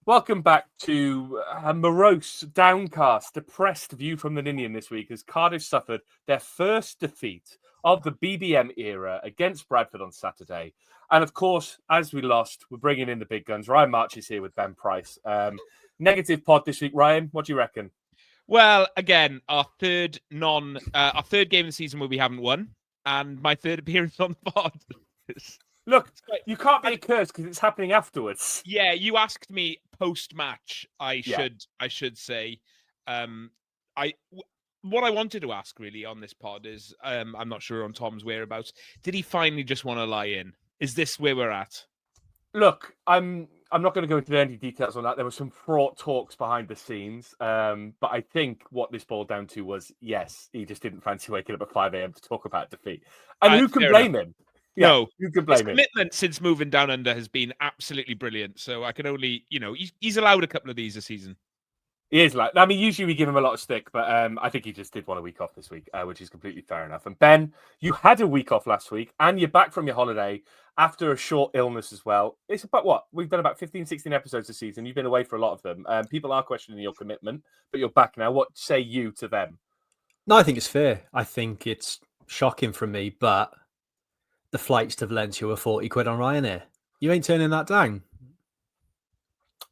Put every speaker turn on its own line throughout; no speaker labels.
Welcome back to a morose, downcast, depressed view from the Ninian this week as Cardiff suffered their first defeat of the BBM era against Bradford on Saturday. And of course, as we lost, we're bringing in the big guns. Ryan March is here with Ben Price. Negative pod this week. Ryan, what do you reckon?
Well, again, our third game of the season where we haven't won, and my third appearance on the pod.
Look, you can't be cursed because it's happening afterwards.
Yeah, you asked me post-match. I should say. What I wanted to ask really on this pod is, I'm not sure on Tom's whereabouts. Did he finally just want to lie in? Is this where we're at?
Look, I'm not going to go into any details on that. There were some fraught talks behind the scenes, but I think what this boiled down to was, yes, he just didn't fancy waking up at 5 a.m. to talk about defeat. And who can blame him? Yeah,
no,
who can blame him?
His commitment since moving down under has been absolutely brilliant. So I can only, he's allowed a couple of these a season.
He is like, I mean, usually we give him a lot of stick, but I think he just did want a week off this week, which is completely fair enough. And Ben, you had a week off last week and you're back from your holiday after a short illness as well. It's about what? We've done about 15, 16 episodes this season. You've been away for a lot of them. People are questioning your commitment, but you're back now. What say you to them?
No, I think it's fair. I think it's shocking from me, but the flights to Valencia were 40 quid on Ryanair. You ain't turning that down.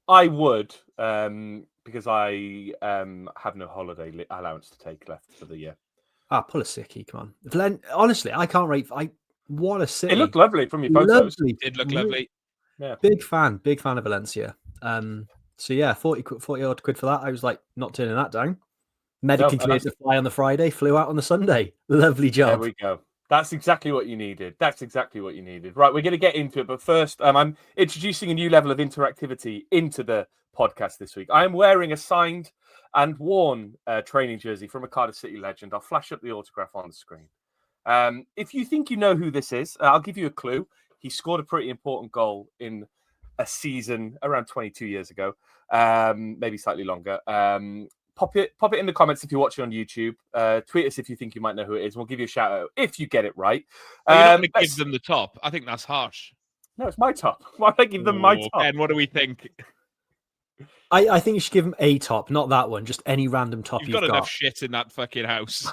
I would, because I have no holiday allowance to take left for the year.
Pull a sickie, come on. Honestly, I can't rate. What a city.
It looked lovely from your photos.
It did look lovely.
Yeah. Big fan of Valencia. So yeah, 40 odd quid for that. I was like, not turning that down. Medically cleared to fly on the Friday, flew out on the Sunday. Lovely job.
There we go. That's exactly what you needed. Right, we're going to get into it. But first, I'm introducing a new level of interactivity into the podcast this week. I am wearing a signed and worn training jersey from a Cardiff City legend. I'll flash up the autograph on the screen. If you think you know who this is, I'll give you a clue. He scored a pretty important goal in a season around 22 years ago, maybe slightly longer. Pop it in the comments if you're watching on YouTube. Tweet us if you think you might know who it is. We'll give you a shout out if you get it right.
You're not going to give them the top. I think that's harsh.
No, it's my top. Why don't I give them my top?
And what do we think?
I think you should give them a top, not that one. Just any random top you've got.
You've got enough shit in that fucking house.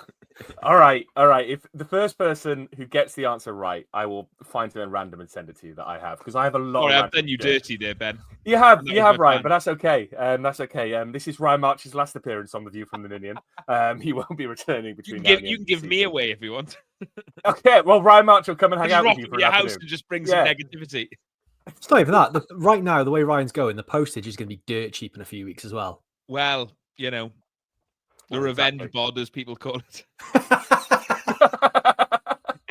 All right. If the first person who gets the answer right, I will find something random and send it to you that I have, because I have a lot.
I've done you dirty there, Ben.
You have, Ryan, but that's okay. That's okay. This is Ryan March's last appearance on the View from the Ninian. He won't be returning between.
You can give me away if you want.
Okay. Well, Ryan March will come and hang out with you for
your house and just bring some negativity.
It's not even that. Right now, the way Ryan's going, the postage is going to be dirt cheap in a few weeks as well.
Well, the revenge bod, as people call it.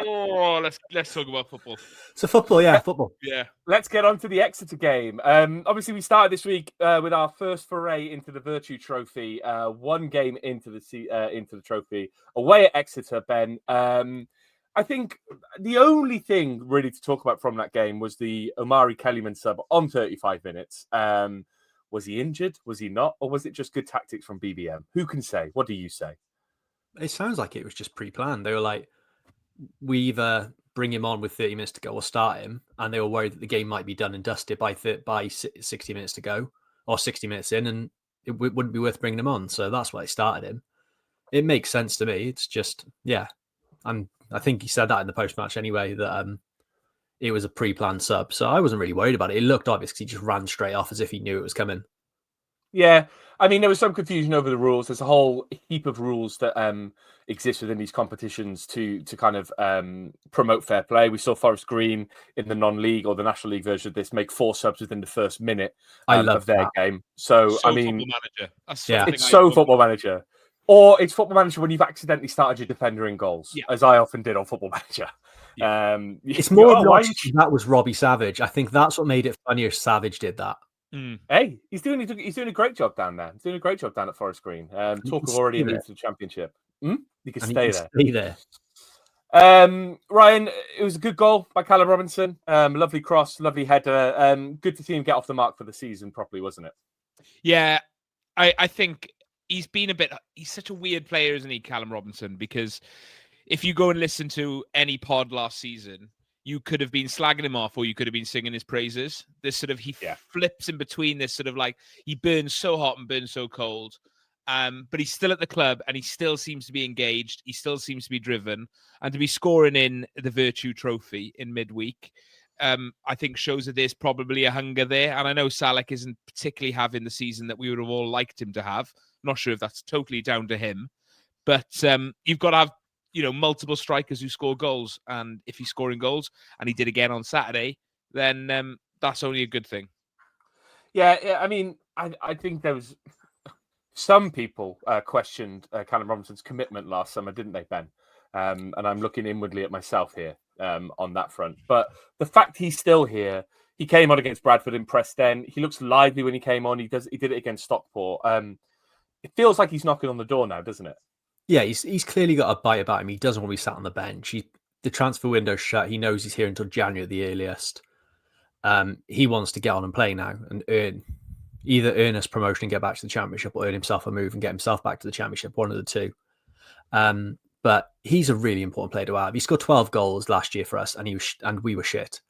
Oh, let's talk about football.
So football.
Yeah.
Let's get on to the Exeter game. Obviously, we started this week with our first foray into the Virtue Trophy. One game into the trophy away at Exeter, Ben. I think the only thing really to talk about from that game was the Omari Kellyman sub on 35 minutes. Was he injured? Was he not? Or was it just good tactics from BBM? Who can say? What do you say?
It sounds like it was just pre-planned. They were like, we either bring him on with 30 minutes to go or start him. And they were worried that the game might be done and dusted by 60 minutes to go or 60 minutes in. And it wouldn't be worth bringing him on. So that's why they started him. It makes sense to me. It's just, I think he said that in the post-match anyway, that it was a pre-planned sub. So I wasn't really worried about it. It looked obvious because he just ran straight off as if he knew it was coming.
Yeah. I mean, there was some confusion over the rules. There's a whole heap of rules that exist within these competitions to kind of promote fair play. We saw Forest Green in the non-league or the National League version of this make 4 subs within the first minute of their game. So I mean, it's so Football Manager. Or it's Football Manager when you've accidentally started your defender in goals, as I often did on Football Manager.
Yeah. It's more obnoxious that was Robbie Savage. I think that's what made it funnier. Savage did that.
Hey, he's doing a great job down there. He's doing a great job down at Forest Green. Talk of already into the Championship. You can stay there. Ryan, it was a good goal by Callum Robinson. Lovely cross, lovely header. Good to see him get off the mark for the season properly, wasn't it?
Yeah, I think he's such a weird player, isn't he, Callum Robinson? Because if you go and listen to any pod last season, you could have been slagging him off or you could have been singing his praises. This sort of, he flips in between this sort of like, he burns so hot and burns so cold. But he's still at the club and he still seems to be engaged. He still seems to be driven. And to be scoring in the Virtue Trophy in midweek, I think shows that there's probably a hunger there. And I know Salek isn't particularly having the season that we would have all liked him to have. I'm not sure if that's totally down to him. But you've got to have, multiple strikers who score goals. And if he's scoring goals, and he did again on Saturday, then that's only a good thing.
Yeah, I mean, I think there was... Some people questioned Callum Robinson's commitment last summer, didn't they, Ben? And I'm looking inwardly at myself here on that front. But the fact he's still here, he came on against Bradford in Preston. He looks lively when he came on. He did it against Stockport. It feels like he's knocking on the door now, doesn't it?
Yeah, he's clearly got a bite about him. He doesn't want to be sat on the bench. The transfer window's shut. He knows he's here until January at the earliest. He wants to get on and play now and either earn us promotion and get back to the Championship or earn himself a move and get himself back to the Championship, one of the two. But he's a really important player to have. He scored 12 goals last year for us and we were shit.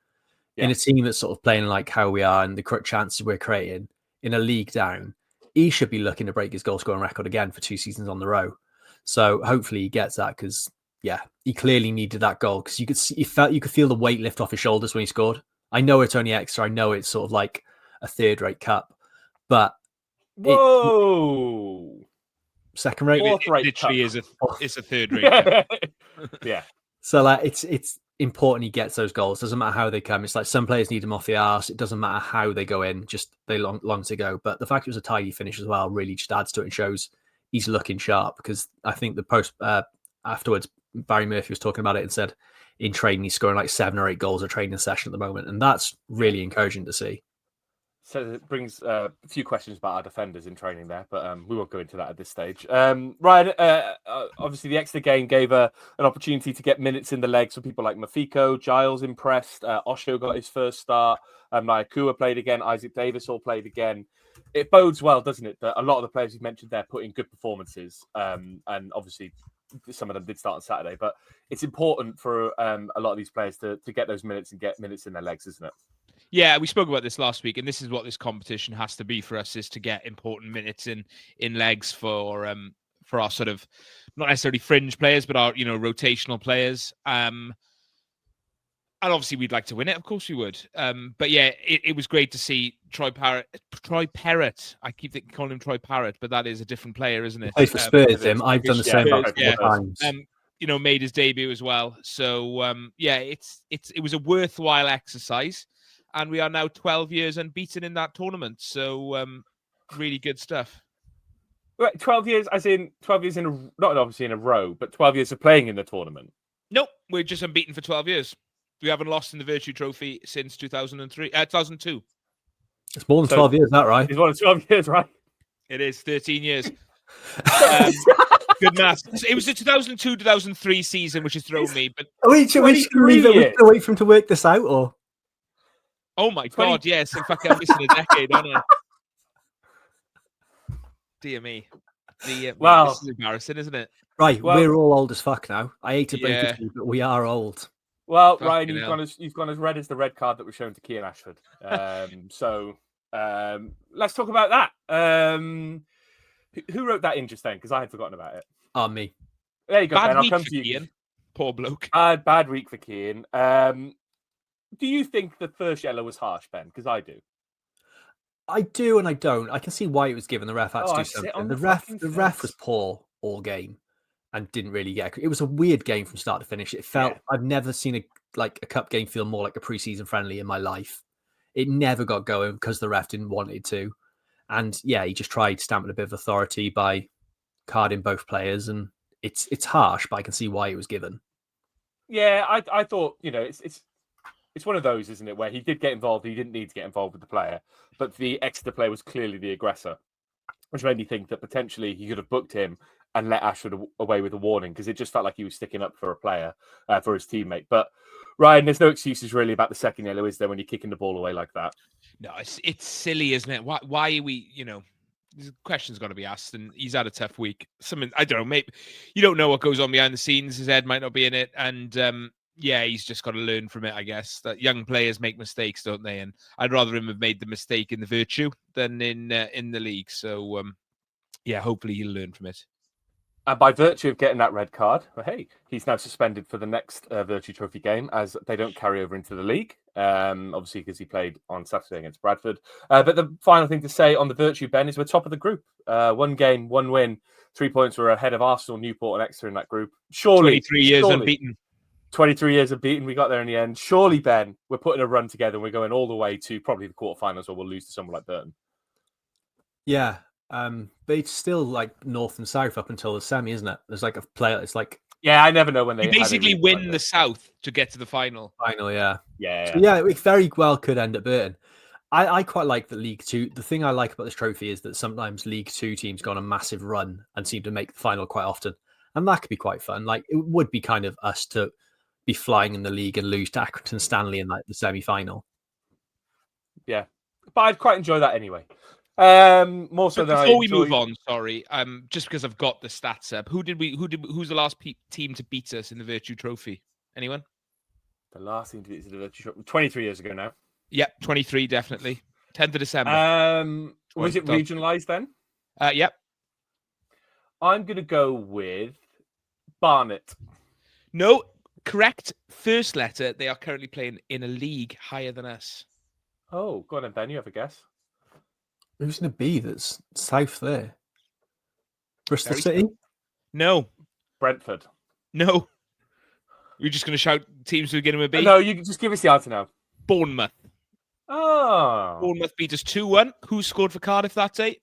Yeah. In a team that's sort of playing like how we are and the chances we're creating in a league down, he should be looking to break his goal scoring record again for 2 seasons on the row. So hopefully he gets that because, he clearly needed that goal because you could feel the weight lift off his shoulders when he scored. I know it's only extra. I know it's sort of like a third-rate cup. But second rate,
it literally is a third rate.
Yeah.
So it's important he gets those goals. Doesn't matter how they come. It's like some players need them off the arse. It doesn't matter how they go in. Just they long to go. But the fact it was a tidy finish as well really just adds to it and shows he's looking sharp. Because I think the post afterwards, Barry Murphy was talking about it and said in training he's scoring like 7 or 8 goals a training session at the moment, and that's really encouraging to see.
So it brings a few questions about our defenders in training there, but we won't go into that at this stage. Ryan, obviously the Exeter game gave an opportunity to get minutes in the legs for people like Mafiko, Giles impressed, Osho got his first start, Nyakua played again, Isaac Davis all played again. It bodes well, doesn't it, that a lot of the players you've mentioned there put in good performances, and obviously some of them did start on Saturday, but it's important for a lot of these players to get those minutes and get minutes in their legs, isn't it?
Yeah, we spoke about this last week, and this is what this competition has to be for us: is to get important minutes in legs for our sort of not necessarily fringe players, but our rotational players. And obviously, we'd like to win it. Of course, we would. But yeah, it was great to see Troy Parrott. I keep calling him Troy Parrott, but that is a different player, isn't it?
He plays for Spurs. I've done the same about 4 times.
Made his debut as well. So it was a worthwhile exercise. And we are now 12 years unbeaten in that tournament. So really good stuff.
Right, 12 years, as in 12 years not obviously in a row, but 12 years of playing in the tournament.
Nope, we're just unbeaten for 12 years. We haven't lost in the Virtue Trophy since 2002.
It's more than 12 years, is that right?
It's more than 12 years, right?
It is 13 years. Good math. It was the 2002-2003 season, which has thrown me. But
we should wait for him to work this out, or?
Oh my God, yes. In fact, I'm missing a decade, aren't I? Dear me. Wow. This is embarrassing, isn't it?
Right, we're all old as fuck now. I hate to break it to you, but we are old.
Well, Ryan, you've gone as red as the red card that was shown to Cian Ashford. So let's talk about that. Who wrote that in just then? Because I had forgotten about it.
Me.
There you go,
Ben.
I'll come to you.
Cian. Poor bloke.
Bad week for Cian. Do you think the first yellow was harsh, Ben? Because I do.
I do and I don't. I can see why it was given. The ref had to do something. The ref was poor all game and didn't really get it. It was a weird game from start to finish. It felt I've never seen a cup game feel more like a preseason friendly in my life. It never got going because the ref didn't want it to. And he just tried stamping a bit of authority by carding both players, and it's harsh, but I can see why it was given.
Yeah, I thought, it's one of those, isn't it, where he did get involved. He didn't need to get involved with the player, but the Exeter player was clearly the aggressor, which made me think that potentially he could have booked him and let Ashford away with a warning, because it just felt like he was sticking up for a player, for his teammate. But Ryan, there's no excuses really about the second yellow, is there, when you're kicking the ball away like that?
No, it's silly, isn't it? Why are we, the question's got to be asked, and he's had a tough week. I don't know, maybe you don't know what goes on behind the scenes. His head might not be in it, and Yeah, he's just got to learn from it, I guess. That young players make mistakes, don't they? And I'd rather him have made the mistake in the Virtue than in the league. So, yeah, hopefully he'll learn from it.
And by virtue of getting that red card, well, hey, he's now suspended for the next Virtue Trophy game, as they don't carry over into the league, obviously because he played on Saturday against Bradford. But the final thing to say on the Virtue, Ben, is we're top of the group. 1 game, 1 win, 3 points. We're ahead of Arsenal, Newport and Exeter in that group.
23 years unbeaten.
23 years unbeaten. We got there in the end. Surely, Ben, we're putting a run together and we're going all the way to probably the quarterfinals, or we'll lose to someone like Burton.
Yeah. But it's still like north and south up until the semi, isn't it? There's like a player. It's like,
yeah, I never know when they
basically win the south to get to the final.
Yeah.
Yeah.
So, yeah, it very well could end at Burton. I quite like the League Two. The thing I like about this trophy is that sometimes League Two teams go on a massive run and seem to make the final quite often, and that could be quite fun. Like, it would be kind of us to be flying in the league and lose to Accrington Stanley in like the semi-final.
Yeah, but I'd quite enjoy that anyway. More so than
before we move on, sorry, just because I've got the stats up, who's the last team to beat us in the Virtue Trophy? Anyone?
The last team to beat us in the Virtue Trophy 23 years ago now.
Yep, 23 definitely. 10th of December.
Was it regionalised then?
Yep.
I'm going to go with Barnet.
No, correct. First letter. They are currently playing in a league higher than us.
Oh, go on then, Ben. You have a guess.
Who's going to be that's south there? Bristol
Very
City?
south. No.
Brentford.
No. You're just going to shout teams who are getting a B?
No, you can just give us the answer now.
Bournemouth.
Oh.
Bournemouth beat us 2-1. Who scored for Cardiff that day?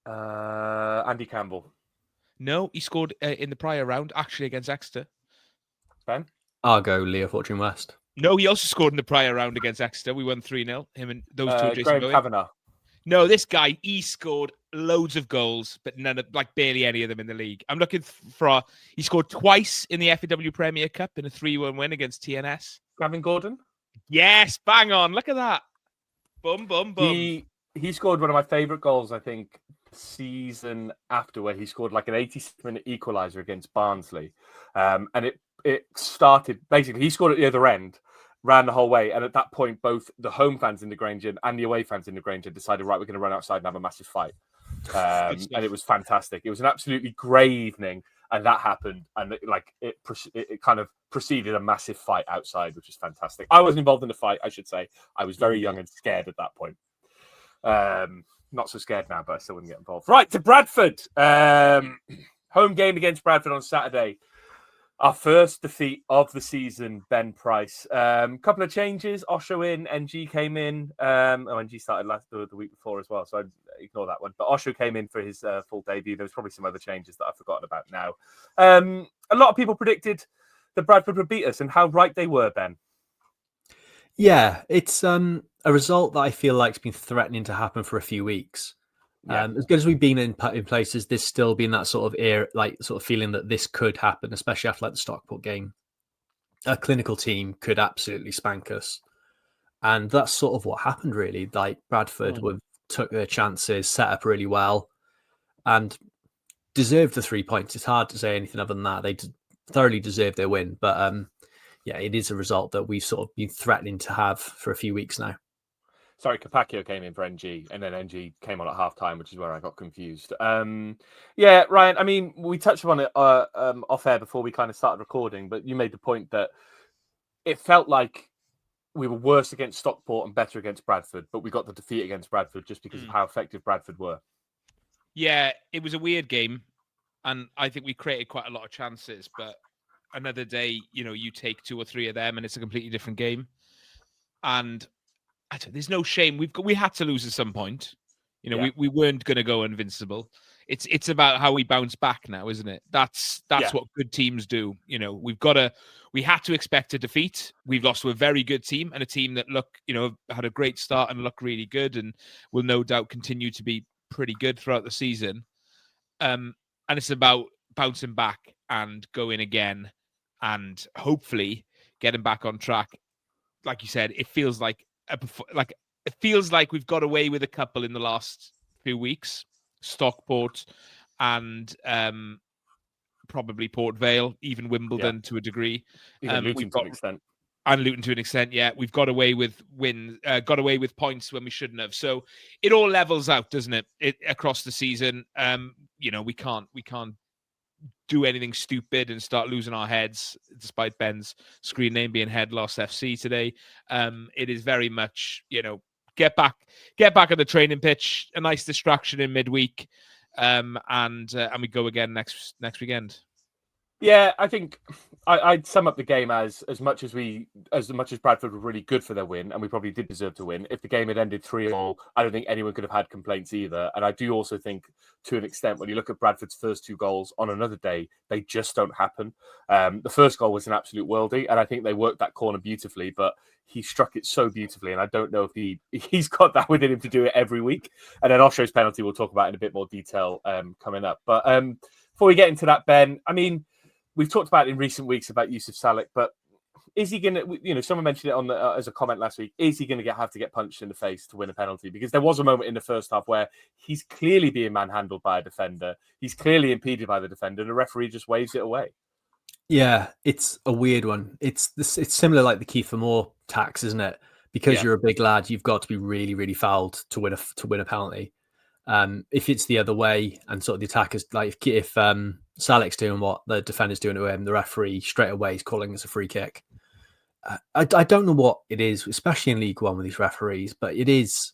Andy Campbell.
No, he scored in the prior round, actually against Exeter.
Ben?
I'll go Leo Fortune West.
No, he also scored in the prior round against Exeter. We won 3-0. Him and those two. Jason
Graham Kavanagh.
No, this guy, he scored loads of goals, but barely any of them in the league. I'm looking for. He scored twice in the FAW Premier Cup in a 3-1 win against TNS.
Gavin Gordon?
Yes, bang on. Look at that. Boom, boom, boom.
He scored one of my favourite goals, I think, season after, where he scored like an 86-minute equaliser against Barnsley. And it started, basically, he scored at the other end, ran the whole way. And at that point, both the home fans in the Granger and the away fans in the Granger decided, right, we're going to run outside and have a massive fight. And it was fantastic. It was an absolutely grey evening. And that happened. And it kind of preceded a massive fight outside, which is fantastic. I wasn't involved in the fight, I should say. I was very young and scared at that point. Not so scared now, but I still wouldn't get involved. Right, to Bradford. Home game against Bradford on Saturday. Our first defeat of the season, Ben Price. Couple of changes. Osho in, NG came in. NG started the week before as well, so I ignore that one. But Osho came in for his full debut. There was probably some other changes that I've forgotten about now. A lot of people predicted that Bradford would beat us, and how right they were, Ben.
Yeah, it's a result that I feel like has been threatening to happen for a few weeks. Yeah. As good as we've been in places, there's still been that sort of feeling that this could happen, especially after like the Stockport game. A clinical team could absolutely spank us, and that's sort of what happened. Really, like Bradford took their chances, set up really well, and deserved the 3 points. It's hard to say anything other than that. They thoroughly deserved their win, but yeah, it is a result that we've sort of been threatening to have for a few weeks now.
Sorry, Capaccio came in for NG, and then NG came on at half-time, which is where I got confused. Yeah, Ryan, I mean, we touched on it off-air before we kind of started recording, but you made the point that it felt like we were worse against Stockport and better against Bradford, but we got the defeat against Bradford just because of how effective Bradford were.
Yeah, it was a weird game, and I think we created quite a lot of chances, but another day, you take 2 or 3 of them, and it's a completely different game. And there's no shame. We had to lose at some point. We weren't going to go invincible. It's about how we bounce back now, isn't it? That's what good teams do. We had to expect a defeat. We've lost to a very good team, and a team that had a great start and look really good, and will no doubt continue to be pretty good throughout the season. And it's about bouncing back and going again, and hopefully getting back on track. Like you said, it feels like we've got away with a couple in the last few weeks, Stockport and probably Port Vale, even Wimbledon to a degree.
Even Luton to an extent.
And Luton to an extent, yeah. We've got away with got away with points when we shouldn't have. So it all levels out, doesn't it? Across the season. We can't do anything stupid and start losing our heads, despite Ben's screen name being Head Loss FC today. It is very much, get back at the training pitch, a nice distraction in midweek, and we go again next weekend.
Yeah, I think I'd sum up the game as much as Bradford were really good for their win, and we probably did deserve to win. If the game had ended 3-3, I don't think anyone could have had complaints either. And I do also think, to an extent, when you look at Bradford's first 2 goals on another day, they just don't happen. The first goal was an absolute worldie, and I think they worked that corner beautifully, but he struck it so beautifully, and I don't know if he's got that within him to do it every week. And then Osho's penalty we'll talk about in a bit more detail coming up. But before we get into that, Ben, I mean, we've talked about in recent weeks about Yusuf Salek, but is he going to, someone mentioned it on as a comment last week, is he going to have to get punched in the face to win a penalty? Because there was a moment in the first half where he's clearly being manhandled by a defender. He's clearly impeded by the defender, and the referee just waves it away.
Yeah, it's a weird one. It's similar like the Kiefer Moore tax, isn't it? Because you're a big lad, you've got to be really, really fouled to win a penalty. If it's the other way and sort of the attackers, like if Salek's doing what the defender's doing to him, the referee straight away is calling us a free kick. I don't know what it is, especially in League One with these referees, but it is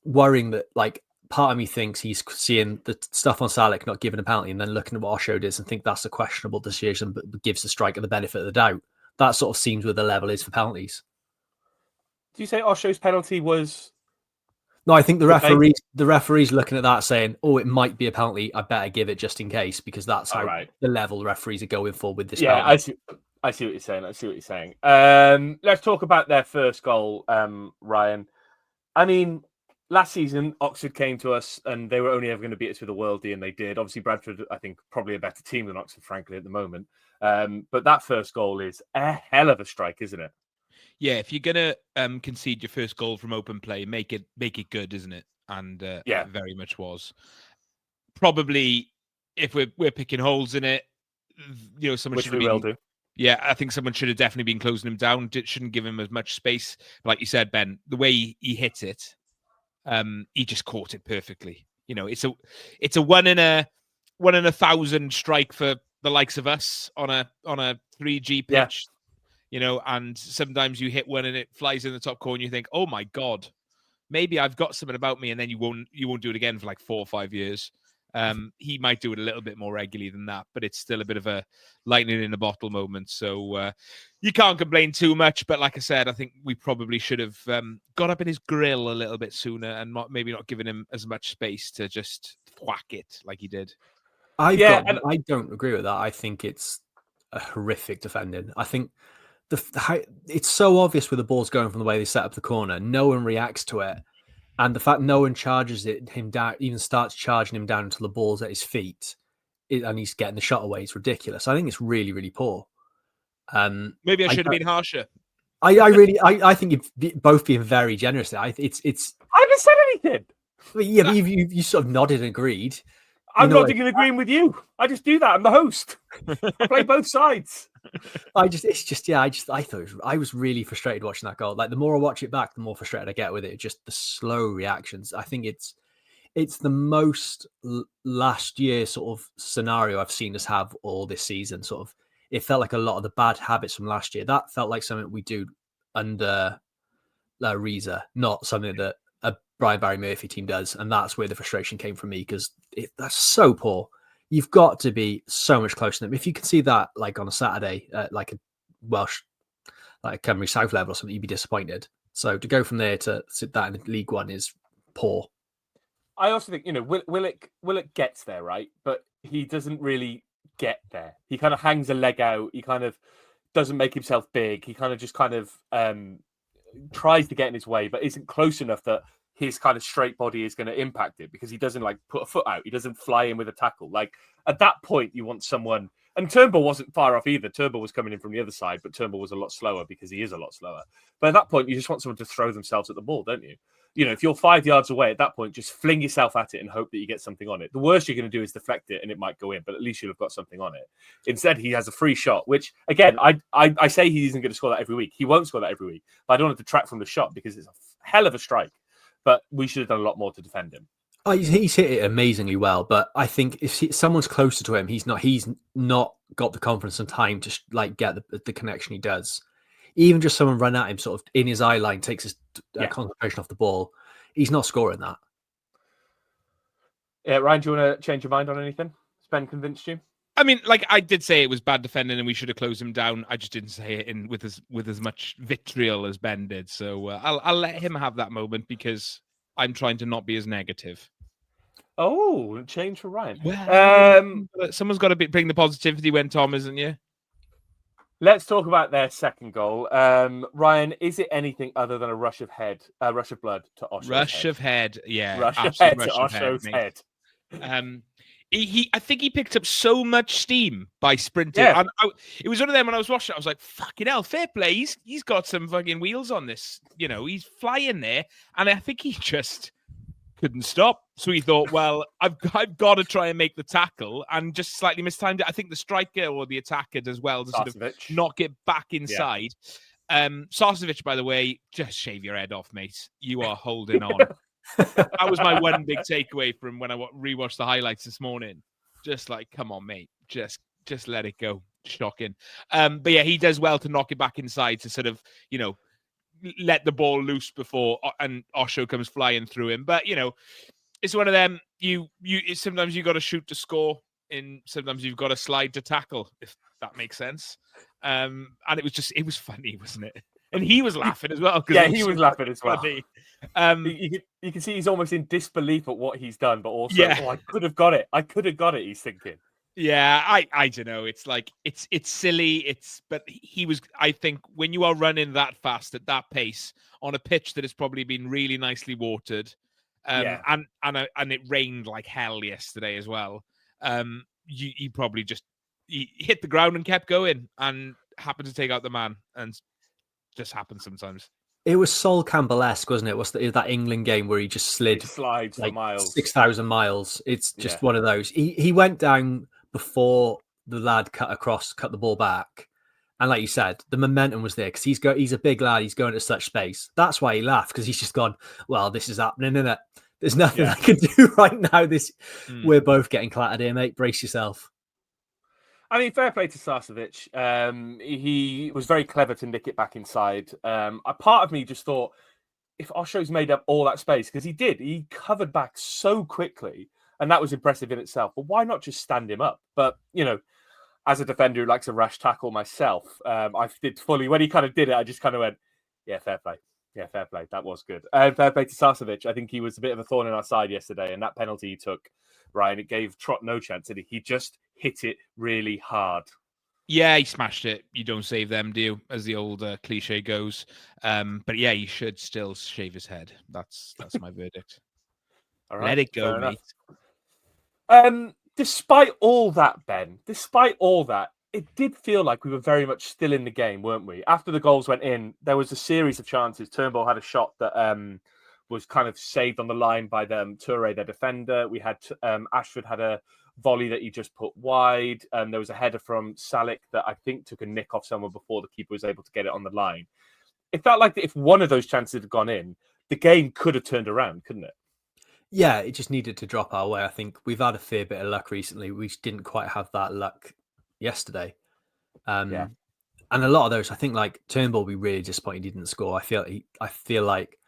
worrying that, like, part of me thinks he's seeing the stuff on Salek not giving a penalty and then looking at what Osho does and think that's a questionable decision, but gives the striker the benefit of the doubt. That sort of seems where the level is for penalties.
Do you say Osho's penalty was?
No, I think the referee's looking at that saying, "Oh, it might be a penalty. I better give it just in case," because that's how the level the referees are going for with this.
Yeah,
penalty.
I see what you're saying. Let's talk about their first goal, Ryan. I mean, last season Oxford came to us and they were only ever going to beat us with a worldie, and they did. Obviously, Bradford, I think, probably a better team than Oxford, frankly, at the moment. But that first goal is a hell of a strike, isn't it?
Yeah, if you're gonna concede your first goal from open play, make it good, isn't it? And it very much was. Probably, if we're picking holes in it, someone should have been. Will do. Yeah, I think someone should have definitely been closing him down. Shouldn't give him as much space. Like you said, Ben, the way he hit it, he just caught it perfectly. It's a 1 in 1,000 strike for the likes of us on a 3G pitch. And sometimes you hit one and it flies in the top corner and you think, oh my God, maybe I've got something about me, and then you won't do it again for like 4 or 5 years. He might do it a little bit more regularly than that, but it's still a bit of a lightning in a bottle moment. So you can't complain too much. But like I said, I think we probably should have got up in his grill a little bit sooner and maybe not given him as much space to just whack it like he did.
I don't agree with that. I think it's a horrific defending. I think it's so obvious where the ball's going from the way they set up the corner. No one reacts to it. And the fact no one charges him down, even starts charging him down until the ball's at his feet, and he's getting the shot away, is ridiculous. I think it's really, really poor.
Maybe I should have been harsher.
I think you've both been very generous.
I haven't said anything.
Yeah, but you sort of nodded and agreed.
I'm nodding and agreeing with you. I just do that. I'm the host. I play both sides.
I thought I was really frustrated watching that goal. Like, the more I watch it back, the more frustrated I get with it. Just the slow reactions. I think it's the most last year sort of scenario I've seen us have all this season. Sort of, it felt like a lot of the bad habits from last year. That felt like something we do under Reza, not something that a Brian Barry Murphy team does. And that's where the frustration came from me, because that's so poor. You've got to be so much closer to them. If you can see that, like on a Saturday, like a Welsh, like Cymru South level or something, you'd be disappointed. So to go from there to sit that in League One is poor.
I also think, Willock gets there, right? But he doesn't really get there. He kind of hangs a leg out. He kind of doesn't make himself big. He kind of tries to get in his way, but isn't close enough that his kind of straight body is going to impact it, because he doesn't like put a foot out. He doesn't fly in with a tackle. Like, at that point, you want someone, and Turnbull wasn't far off either. Turnbull was coming in from the other side, but Turnbull was a lot slower because he is a lot slower. But at that point, you just want someone to throw themselves at the ball, don't you? if you're 5 yards away at that point, just fling yourself at it and hope that you get something on it. The worst you're going to do is deflect it and it might go in, but at least you'll have got something on it. Instead, he has a free shot, which, again, I say he isn't going to score that every week. He won't score that every week, but I don't want to detract from the shot because it's a hell of a strike. But we should have done a lot more to defend him.
Oh, he's hit it amazingly well, but I think if someone's closer to him, he's not got the confidence and time to get the connection he does. Even just someone run at him sort of in his eye line, takes his concentration off the ball. He's not scoring that.
Yeah, Ryan, do you want to change your mind on anything? Has Ben convinced you?
I mean, I did say it was bad defending and we should have closed him down. I just didn't say it with as much vitriol as Ben did. So I'll let him have that moment because I'm trying to not be as negative.
Oh, change for Ryan.
Well, someone's got to bring the positivity when Tom isn't you.
Let's talk about their second goal. Ryan, is it anything other than a rush of blood to Osho's
Rush
head?
of head, yeah.
Rush of head to Osho's head.
I think he picked up so much steam by sprinting.
Yeah.
It was one of them when I was watching it, I was like, fucking hell, fair play. He's got some fucking wheels on this. He's flying there. And I think he just couldn't stop. So he thought, well, I've got to try and make the tackle and just slightly mistimed it. I think the striker or the attacker does well to sort of knock it back inside. Yeah. Sarcevic, by the way, just shave your head off, mate. You are holding on. That was my one big takeaway from when I rewatched the highlights this morning. Just like, come on, mate. Just let it go. Shocking. But yeah, he does well to knock it back inside to sort of, let the ball loose before and Osho comes flying through him. But, it's one of them, sometimes you got to shoot to score and sometimes you've got to slide to tackle, if that makes sense. And it was funny, wasn't it? And he was laughing as well.
Yeah, he was laughing as well. You can see he's almost in disbelief at what he's done, but also, I could have got it. He's thinking.
Yeah, I don't know. It's like it's silly. But he was. I think when you are running that fast at that pace on a pitch that has probably been really nicely watered, and it rained like hell yesterday as well. He probably he hit the ground and kept going and happened to take out the man and. Just happens sometimes.
It was Sol Campbell-esque, wasn't it? Was that England game where he just
slides
like
for miles,
6,000 miles? It's just one of those. He went down before the lad cut the ball back, and like you said, the momentum was there because he's a big lad. He's going to such space. That's why he laughed because he's just gone. Well, this is happening, isn't it? There's nothing I can do right now. We're both getting clattered here, mate. Brace yourself.
I mean, fair play to Sarcevic. He was very clever to nick it back inside. A part of me just thought, if Osho's made up all that space, because he covered back so quickly, and that was impressive in itself. But why not just stand him up? But, as a defender who likes a rash tackle myself, I did fully, when he kind of did it, I just kind of went, yeah, fair play. Yeah, fair play. That was good. Fair play to Sarcevic. I think he was a bit of a thorn in our side yesterday, and that penalty he took, Ryan, it gave Trott no chance, did he? He just hit it really hard.
Yeah, he smashed it. You don't save them, do you? As the old cliche goes. But yeah, you should still shave his head. That's my verdict. All right, let it go, mate.
Despite all that, Ben, it did feel like we were very much still in the game, weren't we? After the goals went in, there was a series of chances. Turnbull had a shot that was kind of saved on the line by Toure, their defender. We had Ashford had a volley that he just put wide. There was a header from Salic that I think took a nick off someone before the keeper was able to get it on the line. It felt like if one of those chances had gone in, the game could have turned around, couldn't it?
Yeah, it just needed to drop our way. I think we've had a fair bit of luck recently. We just didn't quite have that luck yesterday. And a lot of those, I think, like Turnbull will be really disappointed he didn't score. I feel like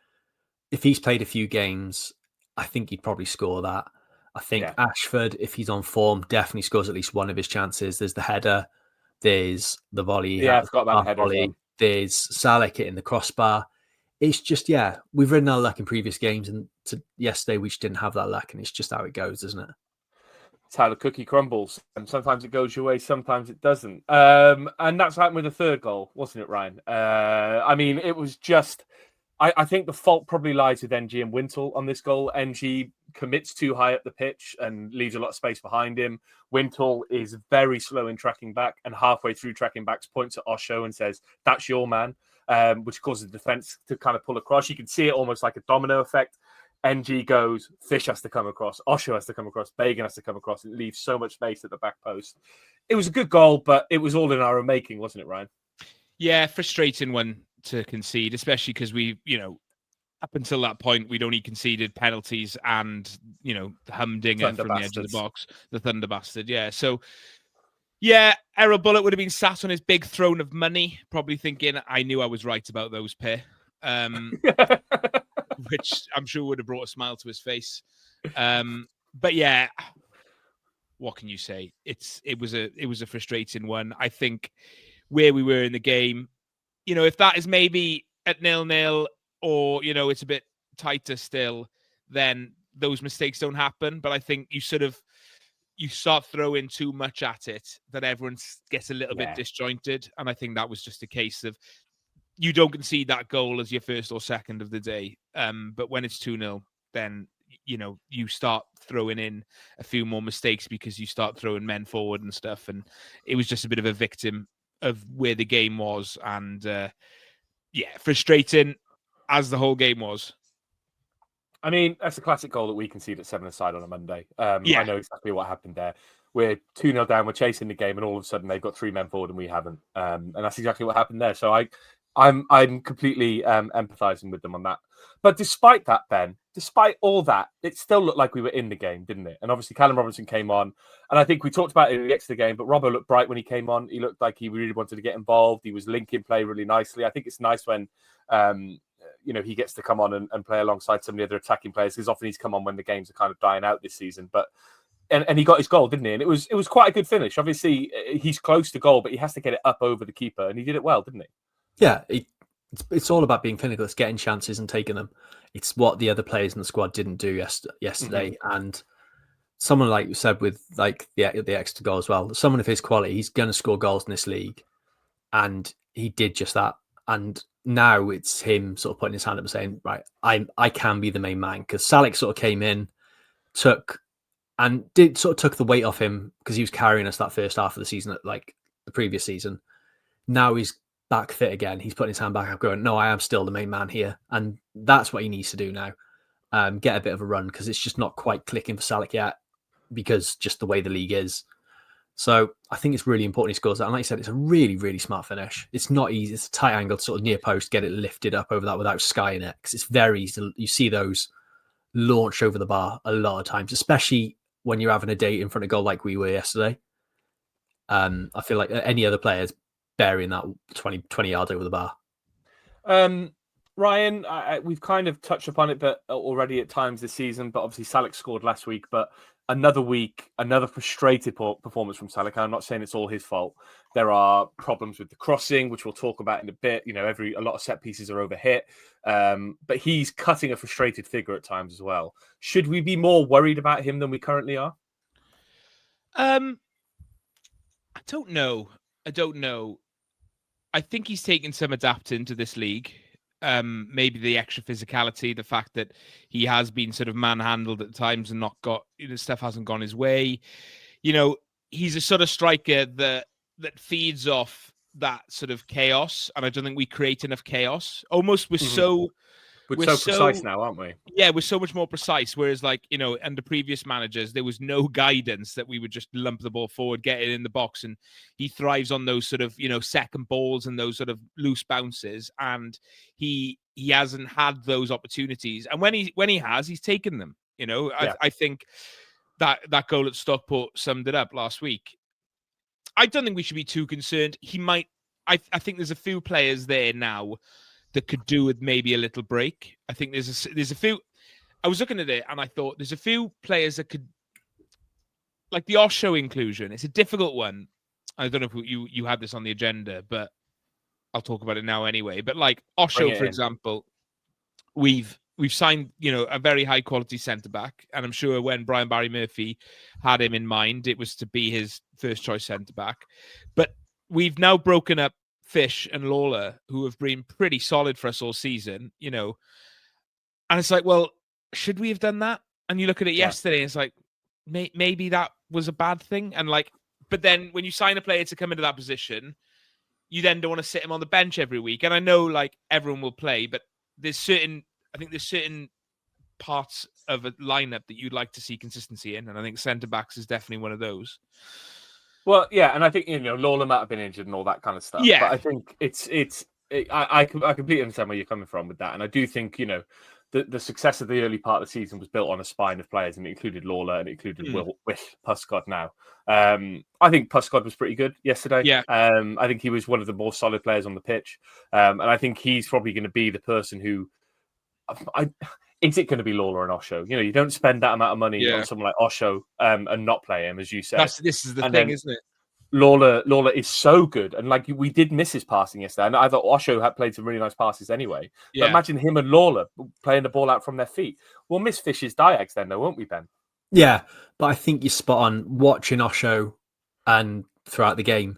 if he's played a few games, I think he'd probably score that. I think Ashford, if he's on form, definitely scores at least one of his chances. There's the header, there's the volley.
Yeah, I forgot about the header.
Volley. There's Salic hitting the crossbar. It's just, we've ridden our luck in previous games, and yesterday we just didn't have that luck, and it's just how it goes, isn't it?
It's how the cookie crumbles. And sometimes it goes your way, sometimes it doesn't. And that's happened with the third goal, wasn't it, Ryan? I mean, it was just... I think the fault probably lies with NG and Wintle on this goal. NG commits too high up the pitch and leaves a lot of space behind him. Wintle is very slow in tracking back, and halfway through tracking back, points at Osho and says, "That's your man." which causes the defence to kind of pull across. You can see it almost like a domino effect. NG goes, Fish has to come across, Osho has to come across, Bagan has to come across. It leaves so much space at the back post. It was a good goal, but it was all in our own making, wasn't it, Ryan?
Yeah, frustrating one to concede, especially because we, up until that point, we'd only conceded penalties and, humdinger from the edge of the box, the Thunder Bastard. Yeah. So, yeah, Errol Bullock would have been sat on his big throne of money, probably thinking, I knew I was right about those pair. Which I'm sure would have brought a smile to his face. But yeah, what can you say? It was a frustrating one. I think where we were in the game, if that is maybe at 0-0 or it's a bit tighter still, then those mistakes don't happen. But I think you start throwing too much at it, that everyone gets a little bit disjointed. And I think that was just a case of you don't concede that goal as your first or second of the day. But when it's 2-0, then, you start throwing in a few more mistakes because you start throwing men forward and stuff. And it was just a bit of a victim of where the game was. And frustrating as the whole game was.
I mean, that's a classic goal that we conceded at 7-aside on a Monday. I know exactly what happened there. We're 2-0 down, we're chasing the game, and all of a sudden they've got 3 men forward and we haven't. And that's exactly what happened there. So I'm completely empathizing with them on that. But despite that, Ben, despite all that, it still looked like we were in the game, didn't it? And obviously Callum Robinson came on, and I think we talked about it in the extra game, but Robbo looked bright when he came on. He looked like he really wanted to get involved. He was linking play really nicely. I think it's nice when he gets to come on and play alongside some of the other attacking players, because often he's come on when the games are kind of dying out this season. But and he got his goal, didn't he? And it was quite a good finish. Obviously, he's close to goal, but he has to get it up over the keeper, and he did it well, didn't he?
Yeah, it's all about being clinical. It's getting chances and taking them. It's what the other players in the squad didn't do yesterday. Mm-hmm. And someone, like you said, with like the extra goal as well, someone of his quality, he's going to score goals in this league. And he did just that. And now it's him sort of putting his hand up and saying, right, I can be the main man. Because Salek sort of came in, took the weight off him because he was carrying us that first half of the season, like the previous season. Now he's back fit again. He's putting his hand back up going, no, I am still the main man here. And that's what he needs to do now. Get a bit of a run, because it's just not quite clicking for Salek yet, because just the way the league is. So I think it's really important he scores that. And like you said, it's a really, really smart finish. It's not easy. It's a tight angle, sort of near post, get it lifted up over that without skying it. Because it's very easy. You see those launch over the bar a lot of times, especially when you're having a day in front of goal like we were yesterday. I feel like any other players burying that 20 yards over the bar.
Ryan, we've kind of touched upon it but already at times this season, but obviously Salek scored last week, but another week, another frustrated performance from Salek. I'm not saying it's all his fault. There are problems with the crossing, which we'll talk about in a bit. A lot of set pieces are overhit, but he's cutting a frustrated figure at times as well. Should we be more worried about him than we currently are?
I don't know. I think he's taken some adapting to this league. Maybe the extra physicality, the fact that he has been sort of manhandled at times and not got, stuff hasn't gone his way. He's a sort of striker that feeds off that sort of chaos, and I don't think we create enough chaos. Almost we're so
precise now, aren't we?
Yeah, we're so much more precise. Whereas, under previous managers, there was no guidance, that we would just lump the ball forward, get it in the box, and he thrives on those sort of, second balls and those sort of loose bounces. And he hasn't had those opportunities. And when he has, he's taken them. I think that goal at Stockport summed it up last week. I don't think we should be too concerned. He might. I think there's a few players there now that could do with maybe a little break. I think there's a few. I was looking at it and I thought there's a few players that could, like the Osho inclusion. It's a difficult one. I don't know if you had this on the agenda, but I'll talk about it now anyway. But like Osho, for example, we've signed, a very high quality centre back, and I'm sure when Brian Barry Murphy had him in mind, it was to be his first choice centre back. But we've now broken up Fish and Lawler, who have been pretty solid for us all season, and it's like, well, should we have done that? And you look at it yesterday, and it's like, maybe that was a bad thing. And but then when you sign a player to come into that position, you then don't want to sit him on the bench every week. And I know like everyone will play, but there's certain parts of a lineup that you'd like to see consistency in, and I think centre backs is definitely one of those.
Well, yeah, and I think Lawler might have been injured and all that kind of stuff.
Yeah,
but I think I completely understand where you're coming from with that, and I do think the success of the early part of the season was built on a spine of players, and it included Lawler and it included Will Puskod now. I think Puskod was pretty good yesterday.
Yeah.
I think he was one of the more solid players on the pitch, and I think he's probably going to be the person who. Is it going to be Lawler and Osho? You don't spend that amount of money on someone like Osho and not play him, as you said.
This is the thing, isn't it?
Lawler is so good, and like we did miss his passing yesterday. And I thought Osho had played some really nice passes anyway.
Yeah.
But imagine him and Lawler playing the ball out from their feet. We'll miss Fish's diags then, though, won't we, Ben?
Yeah, but I think you're spot on. Watching Osho and throughout the game,